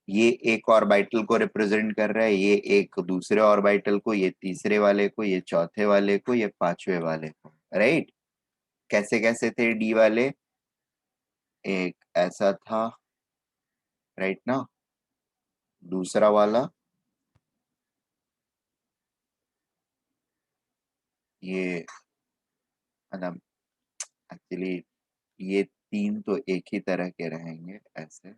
ये एक ऑर्बिटल को रिप्रेजेंट कर रहा है, ये एक दूसरे ऑर्बिटल को, ये तीसरे वाले को, ये चौथे वाले को, ये पांचवे वाले को. राइट, कैसे कैसे थे डी वाले, एक ऐसा था, राइट ना, दूसरा वाला ये, मतलब एक्चुअली ये तीन तो एक ही तरह के रहेंगे ऐसे,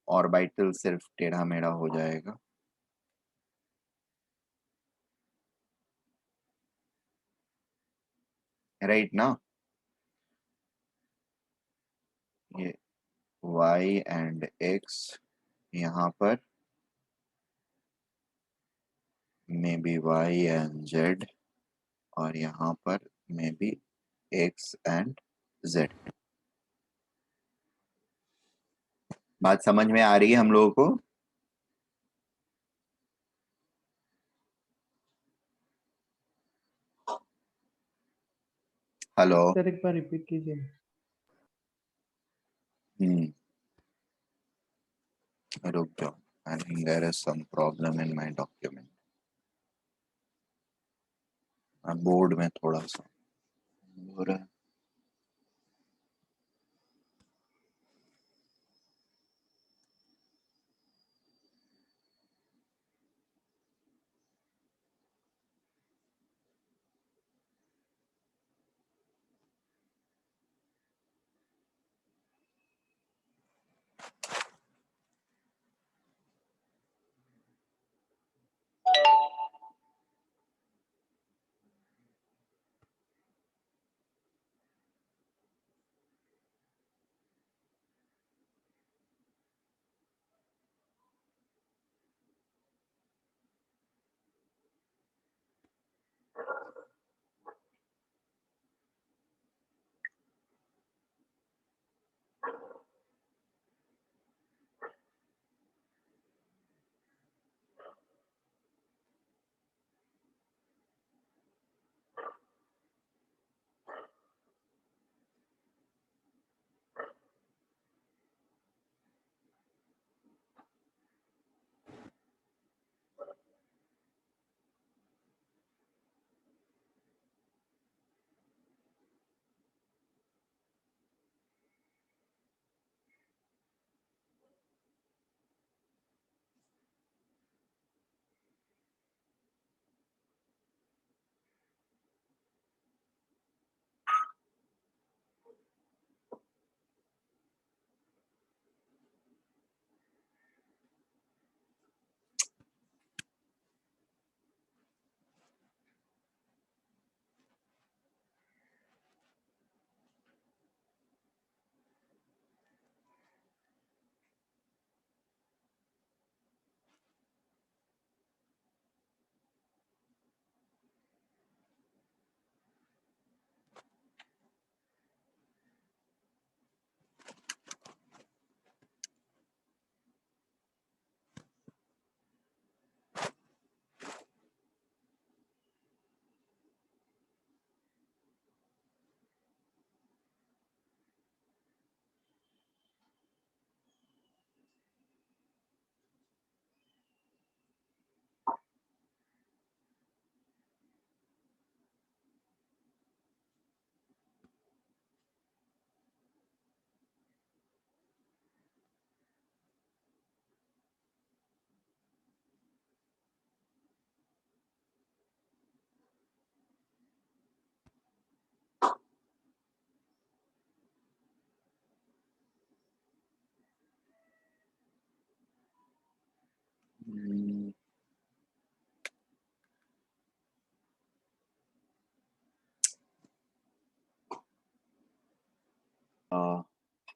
ऑर्बिटल सिर्फ टेढ़ा मेढ़ा हो जाएगा. राइट ना, ये y एंड x यहाँ पर may be y and z, और यहाँ पर may be x and z. बात समझ में आ रही है हम लोगों को? हेलो. सर एक बार रिपीट कीजिए. रुक जाओ, I think there is some problem in my document. Board में थोड़ा सा हो रहा है.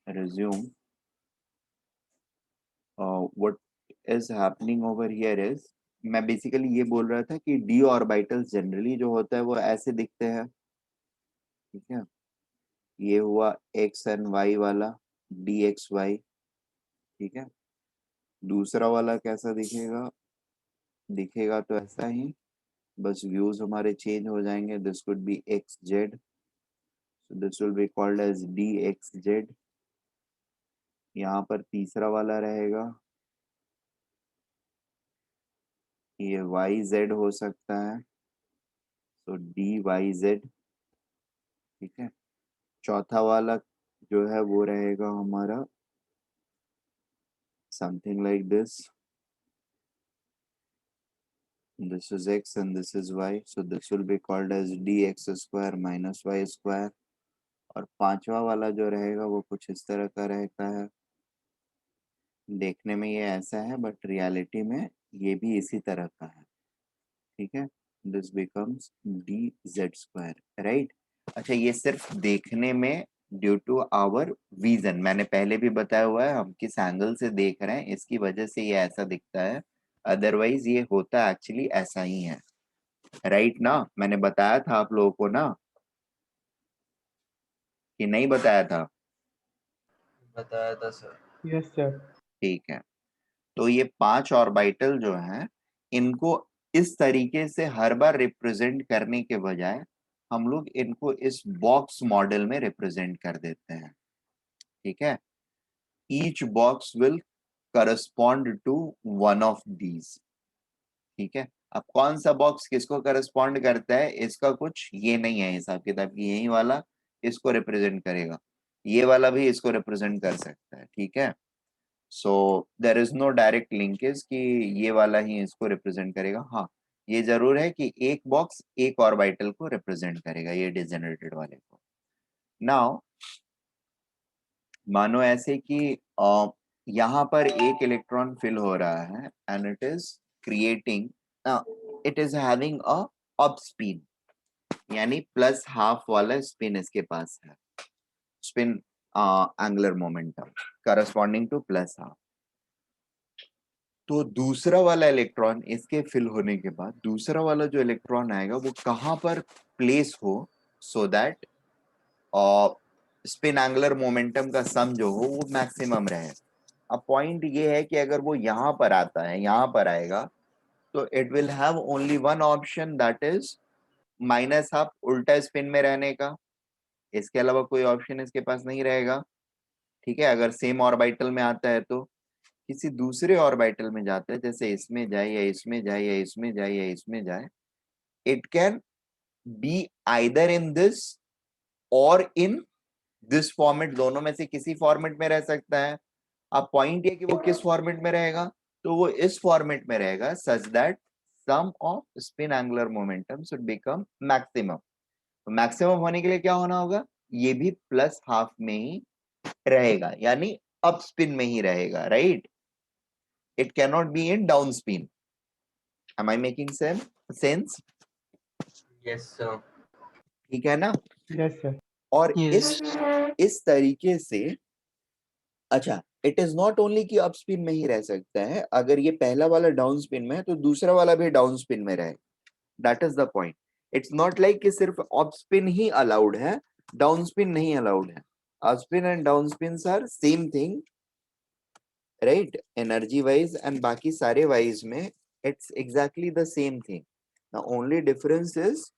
resume. What is happening over here is, मैं बेसिकली ये बोल रहा था कि d ऑर्बिटल्स जनरली जो होता है वो ऐसे दिखते हैं, ठीक है। ये हुआ x एंड y वाला dxy, ठीक है। दूसरा वाला कैसा दिखेगा, दिखेगा तो ऐसा ही, बस व्यूज हमारे चेंज हो जाएंगे। This could be xz, so this will be called as dxz। यहाँ पर तीसरा वाला रहेगा, ये yz हो सकता है, तो dyz, ठीक है। चौथा वाला जो है वो रहेगा हमारा something like this, this is x and this is y, so this will be called as dx square minus y square। और पांचवा वाला जो रहेगा वो कुछ इस तरह का रहता है, देखने में ये ऐसा है बट रियलिटी में ये भी इसी तरह का है, ठीक है। This becomes D Z square, right. अच्छा, ये सिर्फ देखने में ड्यू टू आवर विजन, मैंने पहले भी बताया हुआ है, हम किस एंगल से देख रहे हैं इसकी वजह से ये ऐसा दिखता है, अदरवाइज ये होता एक्चुअली ऐसा ही है, राइट ना। मैंने बताया था आप लोगों को ना, कि नहीं बताया था? बताया था सर। Yes, sir. ठीक है। तो ये 5 ऑर्बिटल जो हैं, इनको इस तरीके से हर बार रिप्रेजेंट करने के बजाय हम लोग इनको इस बॉक्स मॉडल में रिप्रेजेंट कर देते हैं, ठीक है। Each box will correspond to one of these, ठीक है। अब कौन सा बॉक्स किसको करस्पॉन्ड करता है इसका कुछ ये नहीं है हिसाब किताब की, यही वाला इसको रिप्रेजेंट करेगा, ये वाला भी इसको रिप्रेजेंट कर सकता है, ठीक है। So there is no direct linkage कि ये वाला ही इसको रिप्रेजेंट करेगा। हाँ, ये जरूर है कि एक बॉक्स एक ऑर्बिटल को रिप्रेजेंट करेगा, ये डिजेनरेटेड वाले को। नाउ मानो ऐसे कि यहाँ पर एक इलेक्ट्रॉन फिल हो रहा है and it is creating, it is having a up spin, यानी प्लस हाफ वाला स्पिन इसके पास है, spin angular momentum corresponding two plus half. तो दूसरा वाला इलेक्ट्रॉन इसके फिल होने के बाद दूसरा वाला जो इलेक्ट्रॉन आएगा वो कहां पर प्लेस हो, so that spin angular momentum का सम जो हो वो मैक्सिमम रहे। अब पॉइंट ये है कि अगर वो यहाँ पर आता है, यहाँ पर आएगा, तो it will have only one option, that is minus half उल्टा स्पिन में रहने का, इसके अलावा कोई ऑप्शन इसके पास नहीं रहेगा, ठीक है। अगर सेम ऑर्बिटल में आता है तो किसी दूसरे ऑर्बिटल में जाता है, जैसे इसमें जाए या इसमें जाए या इसमें जाए या इसमें जाए, it can be either in this और इन दिस फॉर्मेट, दोनों में से किसी फॉर्मेट में रह सकता है। अब पॉइंट ये कि वो किस फॉर्मेट में रहेगा, तो वो इस फॉर्मेट में रहेगा such that sum of spin angular momentum should become maximum. तो मैक्सिमम होने के लिए क्या होना होगा, ये भी प्लस हाफ में ही रहेगा, यानी अप स्पिन में ही रहेगा, right. It cannot be in down spin. Am I making sense? Yes sir. ठीक है ना। Yes, sir. और Yes. इस तरीके से, अच्छा, इट इज नॉट ओनली कि अप स्पिन में ही रह सकता है, अगर ये पहला वाला डाउन स्पिन में है तो दूसरा वाला भी डाउन स्पिन में रहे, that is the point. It's not like कि सिर्फ अप स्पिन ही अलाउड है, डाउन स्पिन नहीं अलाउड है। Up spin and down spin are same thing, right, energy wise and बाकी सारे वाइज में it's exactly the same thing. The only difference is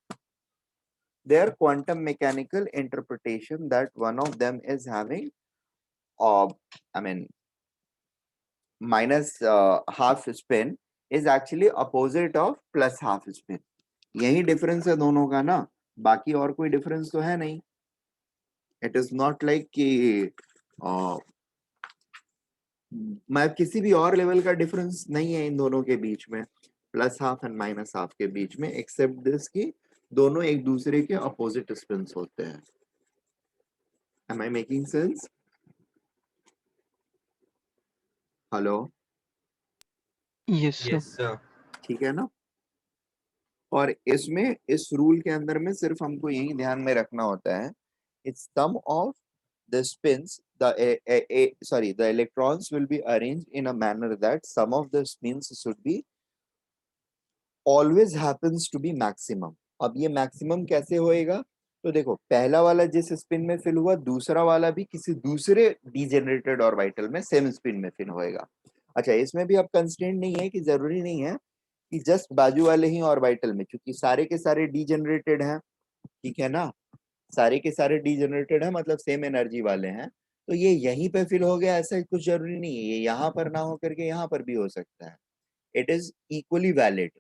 their quantum mechanical interpretation, that one of them is having I mean minus half spin is actually opposite of plus half spin। यही difference है दोनों का ना, बाकी और कोई difference तो है नहीं। इट इज नॉट लाइक कि मैं किसी भी और लेवल का डिफरेंस नहीं है इन दोनों के बीच में, plus half and minus half के बीच में, एक्सेप्ट दिस कि दोनों एक दूसरे के अपोजिट स्पिन्स होते हैं। Am I making sense? Hello, Yes, sir. Yes sir. ठीक है ना। और इसमें इस रूल के अंदर में सिर्फ हमको यही ध्यान में रखना होता है, it's sum of the spins, the electrons will be arranged in a manner that sum of the spins should be always happens to be maximum. अब ये maximum कैसे होएगा? तो देखो, पहला वाला जिस स्पिन में फिल हुआ, दूसरा वाला भी किसी दूसरे डीजेनरेटेड ऑर्बिटल में सेम स्पिन में फिल होएगा. अच्छा, इसमें भी अब कंस्ट्रेंट नहीं है कि जरूरी नहीं है कि जस्ट बाजू वाले ही ऑर्बिटल में, क्योंकि सारे के सारे डीजेनरेटेड हैं, ठीक है ना, सारे के सारे डीजेनरेटेड है मतलब सेम एनर्जी वाले हैं, तो ये यहीं पे फिल हो गया ऐसा कुछ जरूरी नहीं है. ये यहाँ पर ना हो करके यहाँ पर भी हो सकता है. It is equally valid,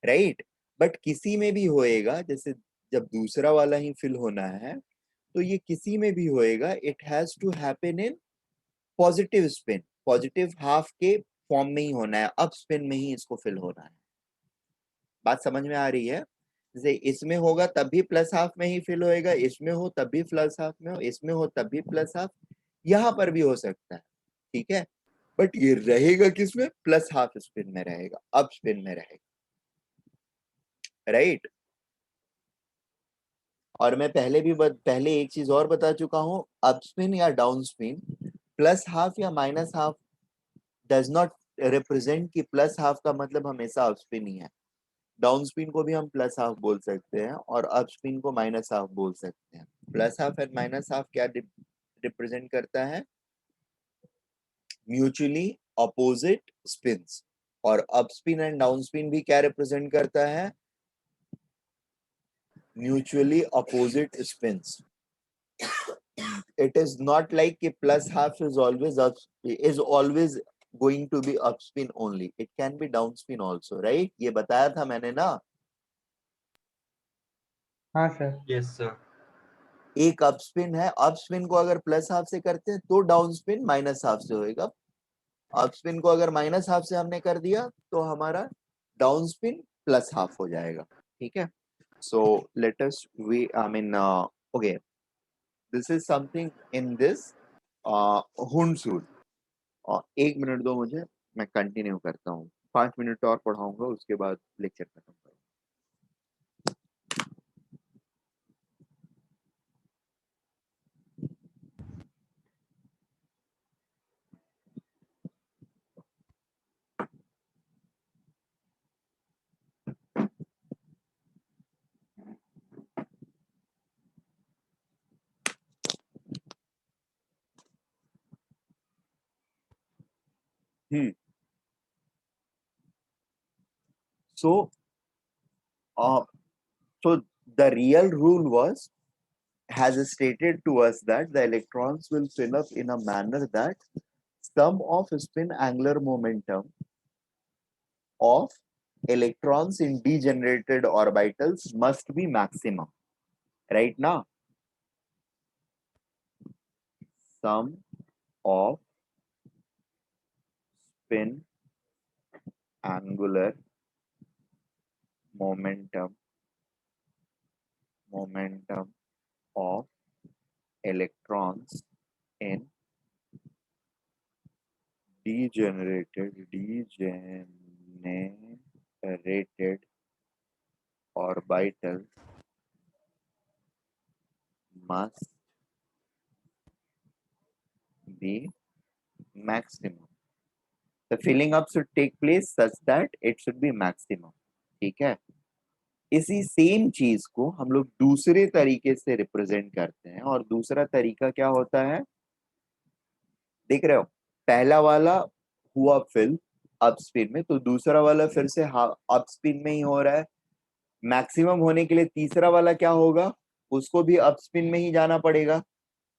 right. But किसी में भी होएगा, जैसे जब दूसरा वाला ही फिल होना है तो ये किसी में भी होएगा, it has to happen in positive spin, positive half के फॉर्म में ही होना है, अप स्पिन में ही इसको फिल होना है. बात समझ में आ रही है? जैसे इसमें होगा तब भी प्लस हाफ में ही फिल होएगा, इसमें हो तब भी प्लस हाफ में हो, इसमें हो तब भी प्लस हाफ, यहाँ पर भी हो सकता है, ठीक है. बट ये रहेगा किसमें? प्लस हाफ स्पिन में रहेगा, अप स्पिन में रहेगा, राइट. और मैं पहले एक चीज और बता चुका हूं, अप स्पिन या डाउन स्पिन, प्लस हाफ या minus half does not represent कि प्लस हाफ का मतलब हमेशा अप स्पिन ही है. डाउन स्पिन को भी हम प्लस हाफ बोल सकते हैं और अप स्पिन को माइनस हाफ बोल सकते हैं. Plus half and minus half क्या रिप्रेजेंट करता है? Mutually opposite spins. और up spin and down spin भी क्या रिप्रेजेंट करता है? Mutually opposite spins. It is not like कि plus half is always going to be up spin only. It can be down spin also, right? ये बताया था मैंने ना. हाँ सर. Yes sir. एक अप स्पिन है, अप स्पिन को अगर प्लस हाफ से करते हैं तो डाउन स्पिन माइनस हाफ से होएगा. अप स्पिन को अगर माइनस हाफ से हमने कर दिया तो हमारा डाउन स्पिन प्लस हाफ हो जाएगा, ठीक है. So let us okay, this is something in this Hund's rule. एक मिनट दो मुझे, मैं कंटिन्यू करता हूँ. 5 मिनट और पढ़ाऊंगा, उसके बाद लेक्चर खत्म करूंगा. हम्म. So, uh, so the real rule has stated to us that the electrons will fill up in a manner that sum of spin angular momentum of electrons in degenerated orbitals must be maximum. Right now, sum of spin angular momentum of electrons in degenerated orbital must be maximum. The filling up should take place such that it should be maximum. ठीक है. इसी same चीज को हम लोग दूसरे तरीके से रिप्रेजेंट करते हैं, और दूसरा तरीका क्या होता है? देख रहे हो, पहला वाला हुआ फिल अप स्पिन में, तो दूसरा वाला फिर से अप स्पिन में ही हो रहा है. मैक्सिमम होने के लिए तीसरा वाला क्या होगा? उसको भी अप स्पिन में ही जाना पड़ेगा.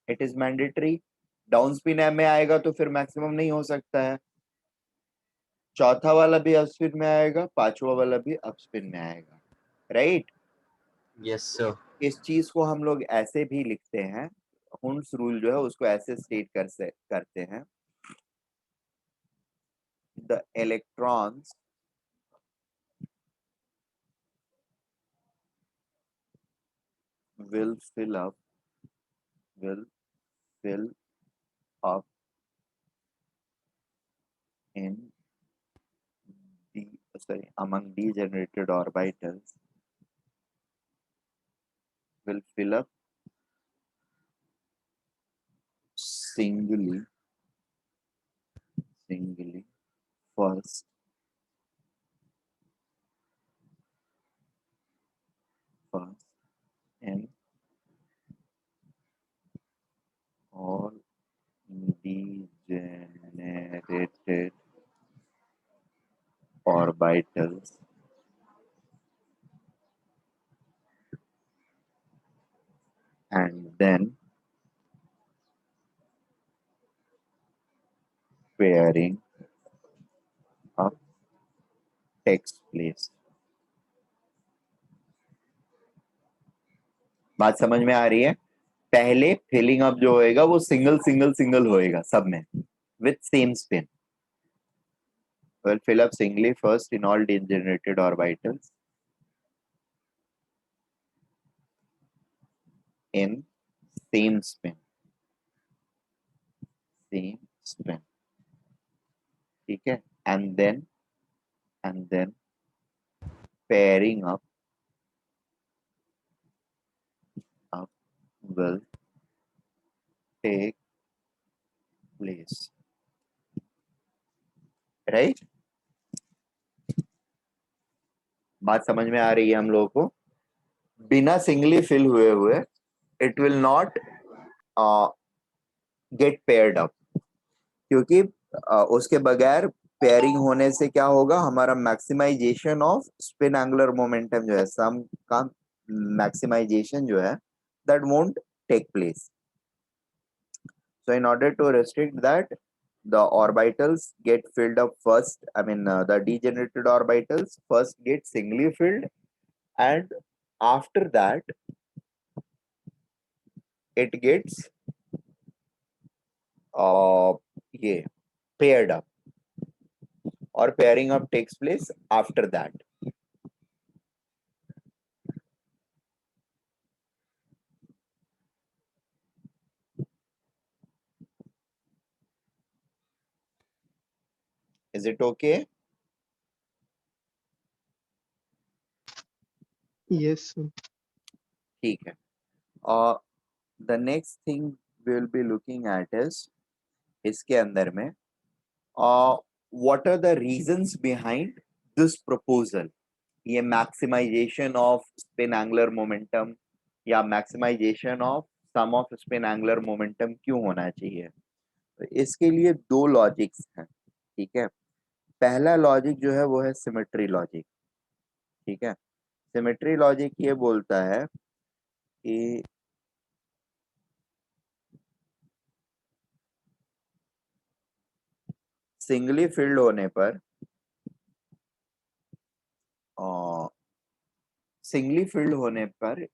It is mandatory. Down spin में आएगा तो फिर मैक्सिमम नहीं हो सकता है. चौथा वाला भी अप स्पिन में आएगा, पांचवा वाला भी अप स्पिन में आएगा, राइट. Yes sir. इस चीज को हम लोग ऐसे भी लिखते हैं, हुंड्स रूल जो है उसको ऐसे स्टेट करते हैं, the electrons will fill up in among degenerated orbitals, will fill up singly first in all degenerated orbitals and then pairing up takes place. बात समझ में आ रही है? पहले फिलिंग अप जो होएगा वो सिंगल होएगा सब में with same spin. Well, fill up singly first in all degenerated orbitals in same spin. ठीक है? And then pairing up will take place. Right? बात समझ में आ रही है हम लोगों को? बिना सिंगली फिल हुए it will not get paired up, क्योंकि उसके बगैर पेयरिंग होने से क्या होगा, हमारा maximization of spin angular momentum जो है, सम का मैक्सिमाइजेशन जो है, that won't take place. So in order to restrict that, the orbitals get filled up first. I mean, the degenerated orbitals first get singly filled, and after that, it gets yeah, paired up, or pairing up takes place after that. Is it okay? Yes, sir. ठीक है. The next thing we'll be looking at is इसके अंदर में what are the reasons behind this proposal? ये maximization of spin angular momentum या maximization of sum of spin angular momentum क्यों होना चाहिए? तो इसके लिए दो लॉजिक्स हैं. ठीक है. पहला लॉजिक जो है वो है सिमेट्री लॉजिक. ठीक है. सिमेट्री लॉजिक ये बोलता है कि सिंगली फिल्ड होने पर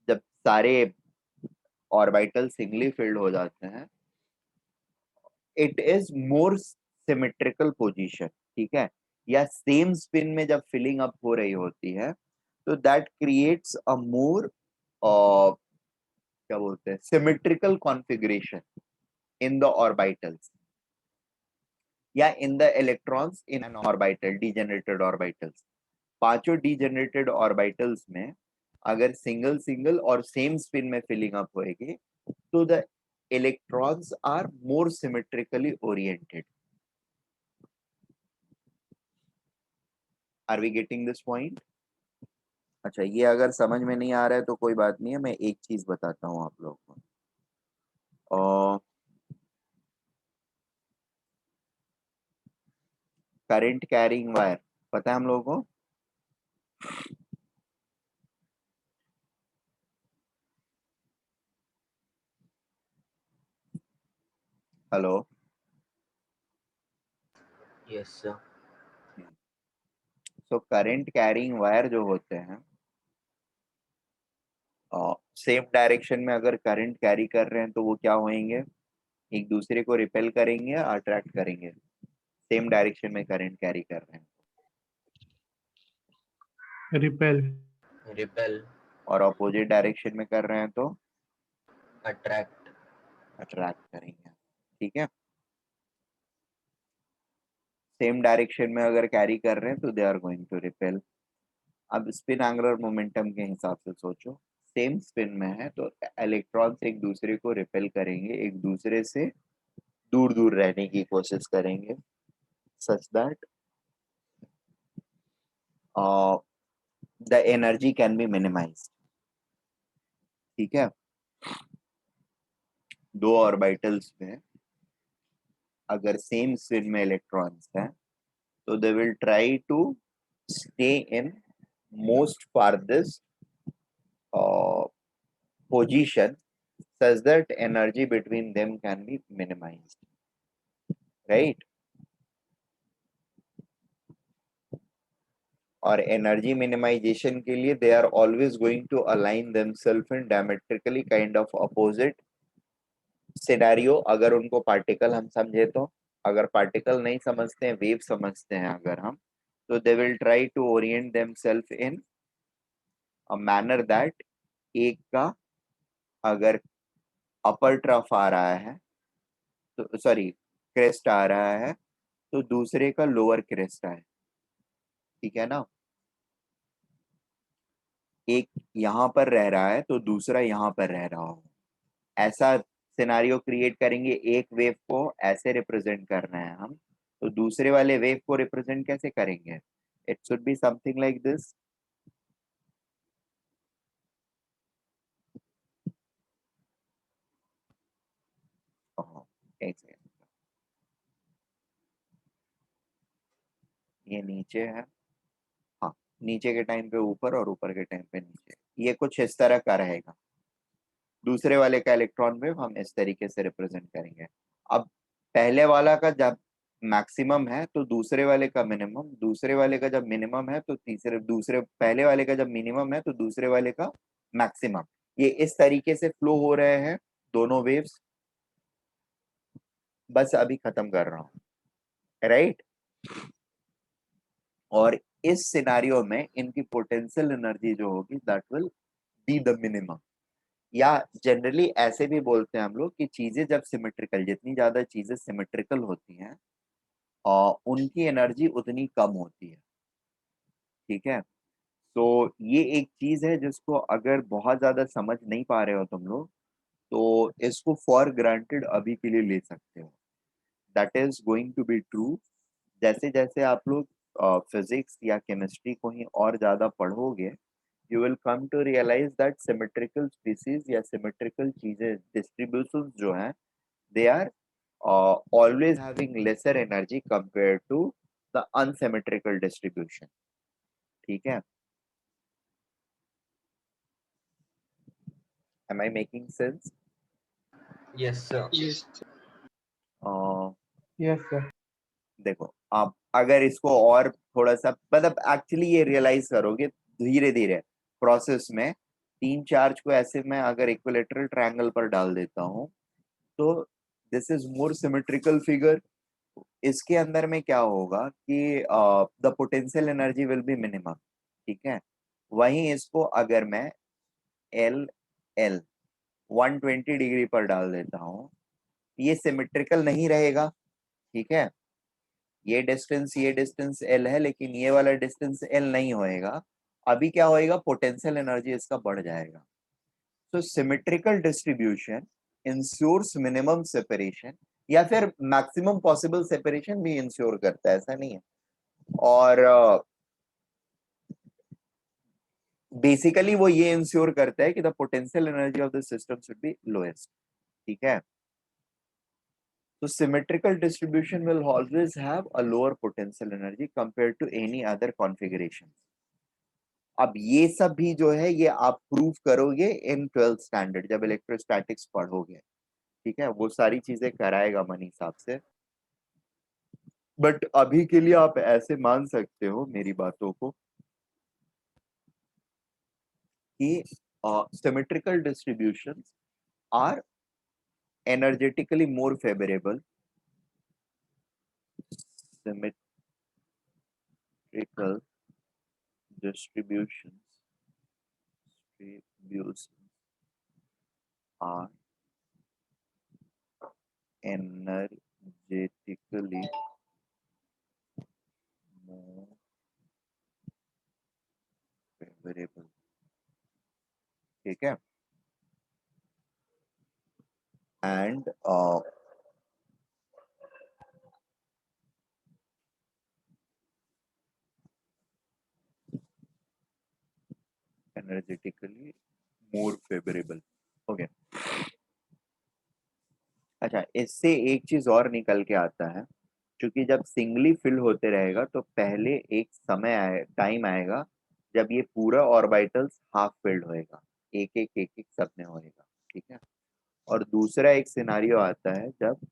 जब सारे ऑर्बिटल सिंगली फिल्ड हो जाते हैं, it is more symmetrical position. ठीक है. या सेम स्पिन में जब फिलिंग अप हो रही होती है, तो दैट क्रिएट्स अ मोर क्या बोलते हैं, symmetrical configuration in the orbitals या in the electrons in an orbital, degenerated orbitals. पांचों डीजेनरेटेड ऑर्बिटल्स में अगर सिंगल और सेम स्पिन में फिलिंग अप होएगी, तो the electrons are more symmetrically oriented. Are we getting this point? अच्छा, ये अगर समझ में नहीं आ रहा है तो कोई बात नहीं है, मैं एक चीज बताता हूँ आप लोगों को. करंट कैरिंग वायर पता है हम लोगों को? Hello. Yes sir. So current carrying wire जो होते हैं, सेम डायरेक्शन में अगर करंट कैरी कर रहे हैं तो वो क्या होंगे, एक दूसरे को रिपेल करेंगे, अट्रैक्ट करेंगे. सेम डायरेक्शन में करंट कैरी कर रहे हैं. रिपेल. रिपेल. और अपोजिट डायरेक्शन में कर रहे हैं तो अट्रैक्ट. अट्रैक्ट करेंगे. ठीक है. सेम डायरेक्शन में अगर कैरी कर रहे हैं तो they are going to repel. अब स्पिन एंगुलर मोमेंटम के हिसाब से सोचो, सेम स्पिन में है तो इलेक्ट्रॉन्स एक दूसरे को रिपेल करेंगे, एक दूसरे से दूर दूर रहने की कोशिश करेंगे, such that the energy can be minimised. ठीक है, दो ऑर्बिटल्स में अगर सेम स्पिन में इलेक्ट्रॉन्स हैं तो they will try to stay in most farthest position such that energy between them can be minimized, right? और एनर्जी मिनिमाइजेशन के लिए they are always going to align themselves in diametrically kind of opposite scenario. अगर उनको particle हम समझे तो, अगर particle नहीं समझते हैं, वेव समझते हैं अगर हम, तो they will try to orient themselves in a manner that एक का अगर अपर ट्रफ आ रहा है तो सॉरी क्रेस्ट आ रहा है तो दूसरे का लोअर क्रेस्ट आए। ठीक है ना, एक यहाँ पर रह रहा है तो दूसरा यहाँ पर रह रहा हो, ऐसा सिनारियो क्रिएट करेंगे। एक वेव को ऐसे रिप्रेजेंट करना है हम, तो दूसरे वाले वेव को रिप्रेजेंट कैसे करेंगे? It should be something like this. एक सेकेंड, ये नीचे है, हाँ, नीचे के टाइम पे ऊपर और ऊपर के टाइम पे नीचे, ये कुछ इस तरह का रहेगा। दूसरे वाले का इलेक्ट्रॉन वेव हम इस तरीके से रिप्रेजेंट करेंगे। अब पहले वाला का जब मैक्सिमम है तो दूसरे वाले का मिनिमम, दूसरे वाले का जब मिनिमम है तो तीसरे, दूसरे पहले वाले का जब मिनिमम है तो दूसरे वाले का मैक्सिमम। ये इस तरीके से फ्लो हो रहे हैं दोनों वेव्स। बस अभी खत्म कर रहा हूं, राइट? और इस सिनारियो में इनकी पोटेंशियल एनर्जी जो होगी that will be the minimum. या जनरली ऐसे भी बोलते हैं हम लोग कि चीजें जब सिमेट्रिकल, जितनी ज्यादा चीजें सिमेट्रिकल होती हैं उनकी एनर्जी उतनी कम होती है। ठीक है, तो ये एक चीज है जिसको अगर बहुत ज्यादा समझ नहीं पा रहे हो तुम लोग तो इसको फॉर ग्रांटेड अभी के लिए ले सकते हो। That is going to be true. जैसे जैसे आप लोग फिजिक्स या केमिस्ट्री को ही और ज्यादा पढ़ोगे, you will come to realize that symmetrical species या symmetrical चीजें, distributions जो हैं, they are always having lesser energy compared to the unsymmetrical distribution। ठीक है, am I making sense? Yes, sir. Yes. uh, Yes, sir. देखो आप अगर इसको और थोड़ा सा मतलब एक्चुअली ये रियलाइज करोगे धीरे धीरे प्रोसेस में, तीन चार्ज को ऐसे मैं अगर इक्विलेटरल ट्रायंगल पर डाल देता हूँ तो this is more symmetrical figure. इसके अंदर में क्या होगा कि the potential energy will be minimum. ठीक है, वहीं इसको अगर मैं एल एल 120 डिग्री पर डाल देता हूँ, ये सिमेट्रिकल नहीं रहेगा। ठीक है, ये डिस्टेंस एल है लेकिन ये वाला डिस्टेंस एल नहीं होएगा। अभी क्या होएगा, पोटेंशियल एनर्जी इसका बढ़ जाएगा। तो symmetrical distribution ensures minimum separation या फिर मैक्सिमम पॉसिबल सेपरेशन भी इंश्योर करता है, ऐसा नहीं है। और बेसिकली वो ये इंश्योर करता है कि the potential energy of the system should be lowest. ठीक है, तो symmetrical distribution will always have a lower potential energy compared to any other configuration। अब ये सब भी जो है ये आप प्रूव करोगे इन 12th स्टैंडर्ड जब इलेक्ट्रोस्टैटिक्स पढ़ोगे। ठीक है, वो सारी चीजें कराएगा मनी साहब से। बट अभी के लिए आप ऐसे मान सकते हो मेरी बातों को कि symmetrical distributions are energetically more favorable, symmetrical distributions are energetically more favorable ठीक है। And energetically more favourable. Okay, अच्छा, इससे एक चीज और निकल के आता है, क्योंकि जब सिंगली फिल होते रहेगा तो पहले एक समय आए, टाइम आएगा जब ये पूरा ऑर्बिटल्स हाफ फिल्ड होएगा, एक एक सब में होएगा, ठीक है। और दूसरा एक सिनारियो आता है जब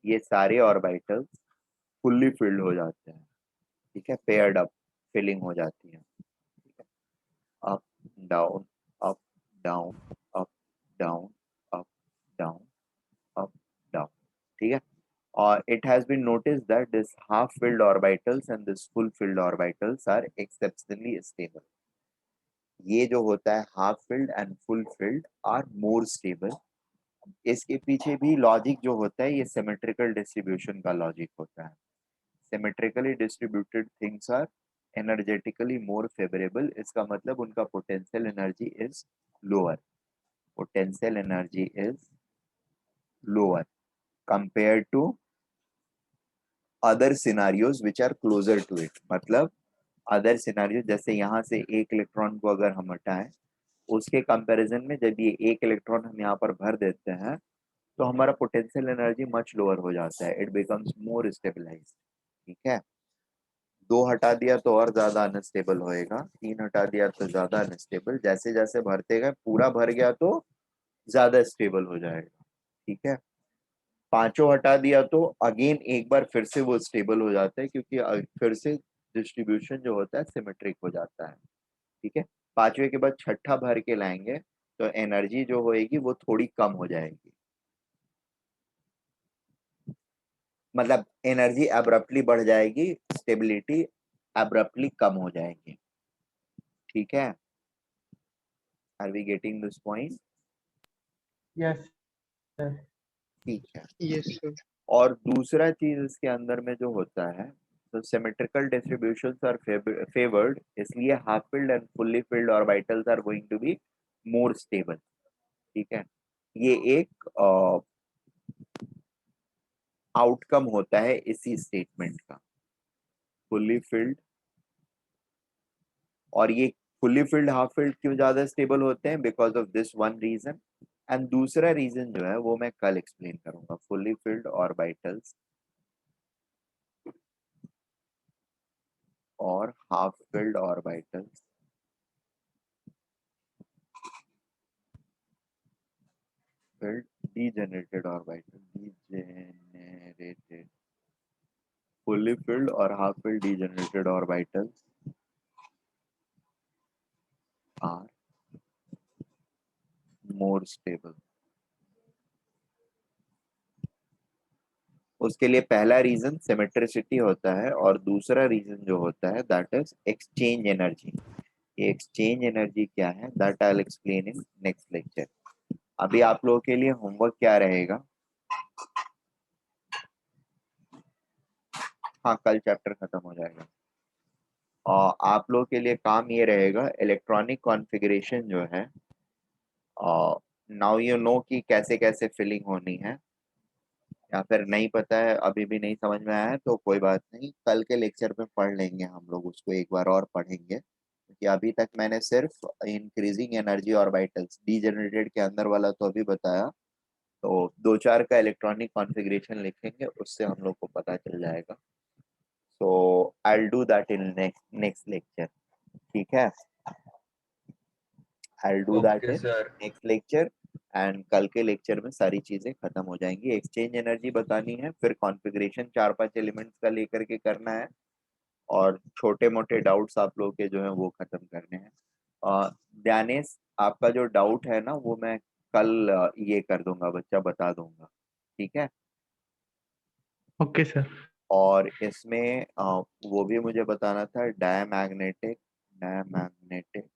ये सारे ऑर्बिटल्स फुल्ली फिल्ड हो जाते हैं, ठीक है, पेयर्ड अप फिलिंग हो जाती है, ठीक है। Up down, up down, up down, up down, up down, ठीक है। और it has been noticed that this half filled orbitals and this full filled orbitals are exceptionally stable. ये जो होता है half filled and full filled are more stable. इसके पीछे भी लॉजिक जो होता है ये सिमेट्रिकल डिस्ट्रीब्यूशन का लॉजिक होता है। Symmetrically distributed things are energetically more favourable. इसका मतलब उनका potential energy is lower, potential energy is lower compare to other scenarios which are closer to it. मतलब अदर सिनारियो जैसे यहाँ से एक इलेक्ट्रॉन को अगर हम हटाएं, उसके कंपैरिजन में जब ये एक इलेक्ट्रॉन हम यहाँ पर भर देते हैं तो हमारा पोटेंशियल एनर्जी मच लोअर हो जाता है, इट बिकम्स मोर स्टेबलाइज्ड, ठीक है। दो हटा दिया तो और ज्यादा अनस्टेबल होएगा, तीन हटा दिया तो ज्यादा अनस्टेबल, जैसे जैसे भरते गए पूरा भर गया तो ज्यादा स्टेबल हो जाएगा, ठीक है। पांचों हटा दिया तो अगेन एक बार फिर से वो स्टेबल हो जाता है, क्योंकि फिर से डिस्ट्रीब्यूशन जो होता है सिमेट्रिक हो जाता है, ठीक है। पांचवे के बाद छठा भर के लाएंगे तो एनर्जी जो होएगी वो थोड़ी कम हो जाएगी, मतलब एनर्जी एब्रप्टली बढ़ जाएगी, स्टेबिलिटी एब्रप्टली कम हो जाएगी, ठीक है। Are we getting this point? Yes, sir. ठीक है। Yes, sir. और दूसरा चीज इसके अंदर में जो होता है, तो सिमेट्रिकल डिस्ट्रीब्यूशंस आर फेवर्ड, इसलिए half filled and fully filled orbitals are going to be more stable, ठीक है। ये एक आउटकम होता है इसी स्टेटमेंट का, फुल्ली फिल्ड। और ये फुल्ली फिल्ड हाफ फिल्ड क्यों ज्यादा स्टेबल होते हैं? Because of this one reason. And दूसरा रीजन जो है वो मैं कल एक्सप्लेन करूंगा। फुल्ली फिल्ड ऑर्बिटल्स और half filled orbitals filled degenerated orbital, degenerated, fully filled or half filled degenerated orbitals are more stable. उसके लिए पहला रीजन सिमेट्रिसिटी होता है और दूसरा रीजन जो होता है दैट इज एक्सचेंज एनर्जी। ये एक्सचेंज एनर्जी क्या है that I will explain in next lecture. अभी आप लोगों के लिए होमवर्क क्या रहेगा? हाँ, कल चैप्टर खत्म हो जाएगा। और आप लोगों के लिए काम ये रहेगा, इलेक्ट्रॉनिक कॉन्फ़िगरेशन जो है, नाउ यू नो कि कैसे कैसे फिलिंग होनी है, या फिर नहीं पता है अभी भी नहीं समझ में आया है तो कोई बात नहीं, कल के लेक्चर में पढ़ लेंगे हम लोग उसको, एक बार और पढ़ेंगे, क्योंकि अभी तक मैंने सिर्फ इंक्रीजिंग एनर्जी ऑर्बिटल्स डीजेनरेटेड के अंदर वाला तो अभी बताया, तो दो चार का इलेक्ट्रॉनिक कॉन्फ़िगरेशन लिखेंगे, उससे हम लोग को पता चल जाएगा। So I will do that in next lecture, ठीक है। I'll do that okay in सर। next lecture, एंड कल के लेक्चर में सारी चीजें खत्म हो जाएंगी। एक्सचेंज एनर्जी बतानी है, फिर कॉन्फ़िगरेशन चार पांच एलिमेंट्स का लेकर के करना है, और छोटे मोटे डाउट्स आप लोगों के जो है वो खत्म करने हैं। ध्यानेश, आपका जो डाउट है ना वो मैं कल ये कर दूंगा, बच्चा बता दूंगा, ठीक है। Okay, sir. और इसमें वो भी मुझे बताना था, डायमैग्नेटिक, डायमैग्नेटिक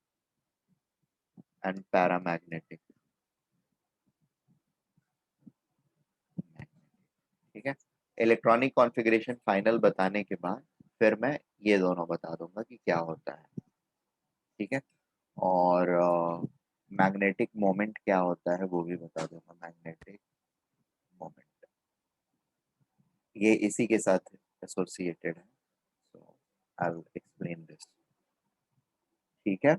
एंड पैरामैग्नेटिक, ठीक है। इलेक्ट्रॉनिक कॉन्फ़िगरेशन फाइनल बताने के बाद फिर मैं ये दोनों बता दूंगा कि क्या होता है, ठीक है। और मैग्नेटिक मोमेंट क्या होता है वो भी बता दूंगा। मैग्नेटिक मोमेंट ये इसी के साथ एसोसिएटेड है, so I will explain this. ठीक है,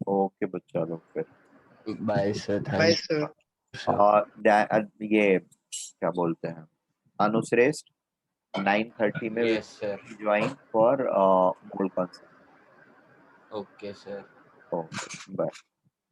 ओके बच्चा लोग फिर। Bye sir, Bye, thank sir. You और ये क्या बोलते हैं, अनुश्रेष्ठ 9:30 में yes sir. Join for mole concept. Okay sir. Okay bye.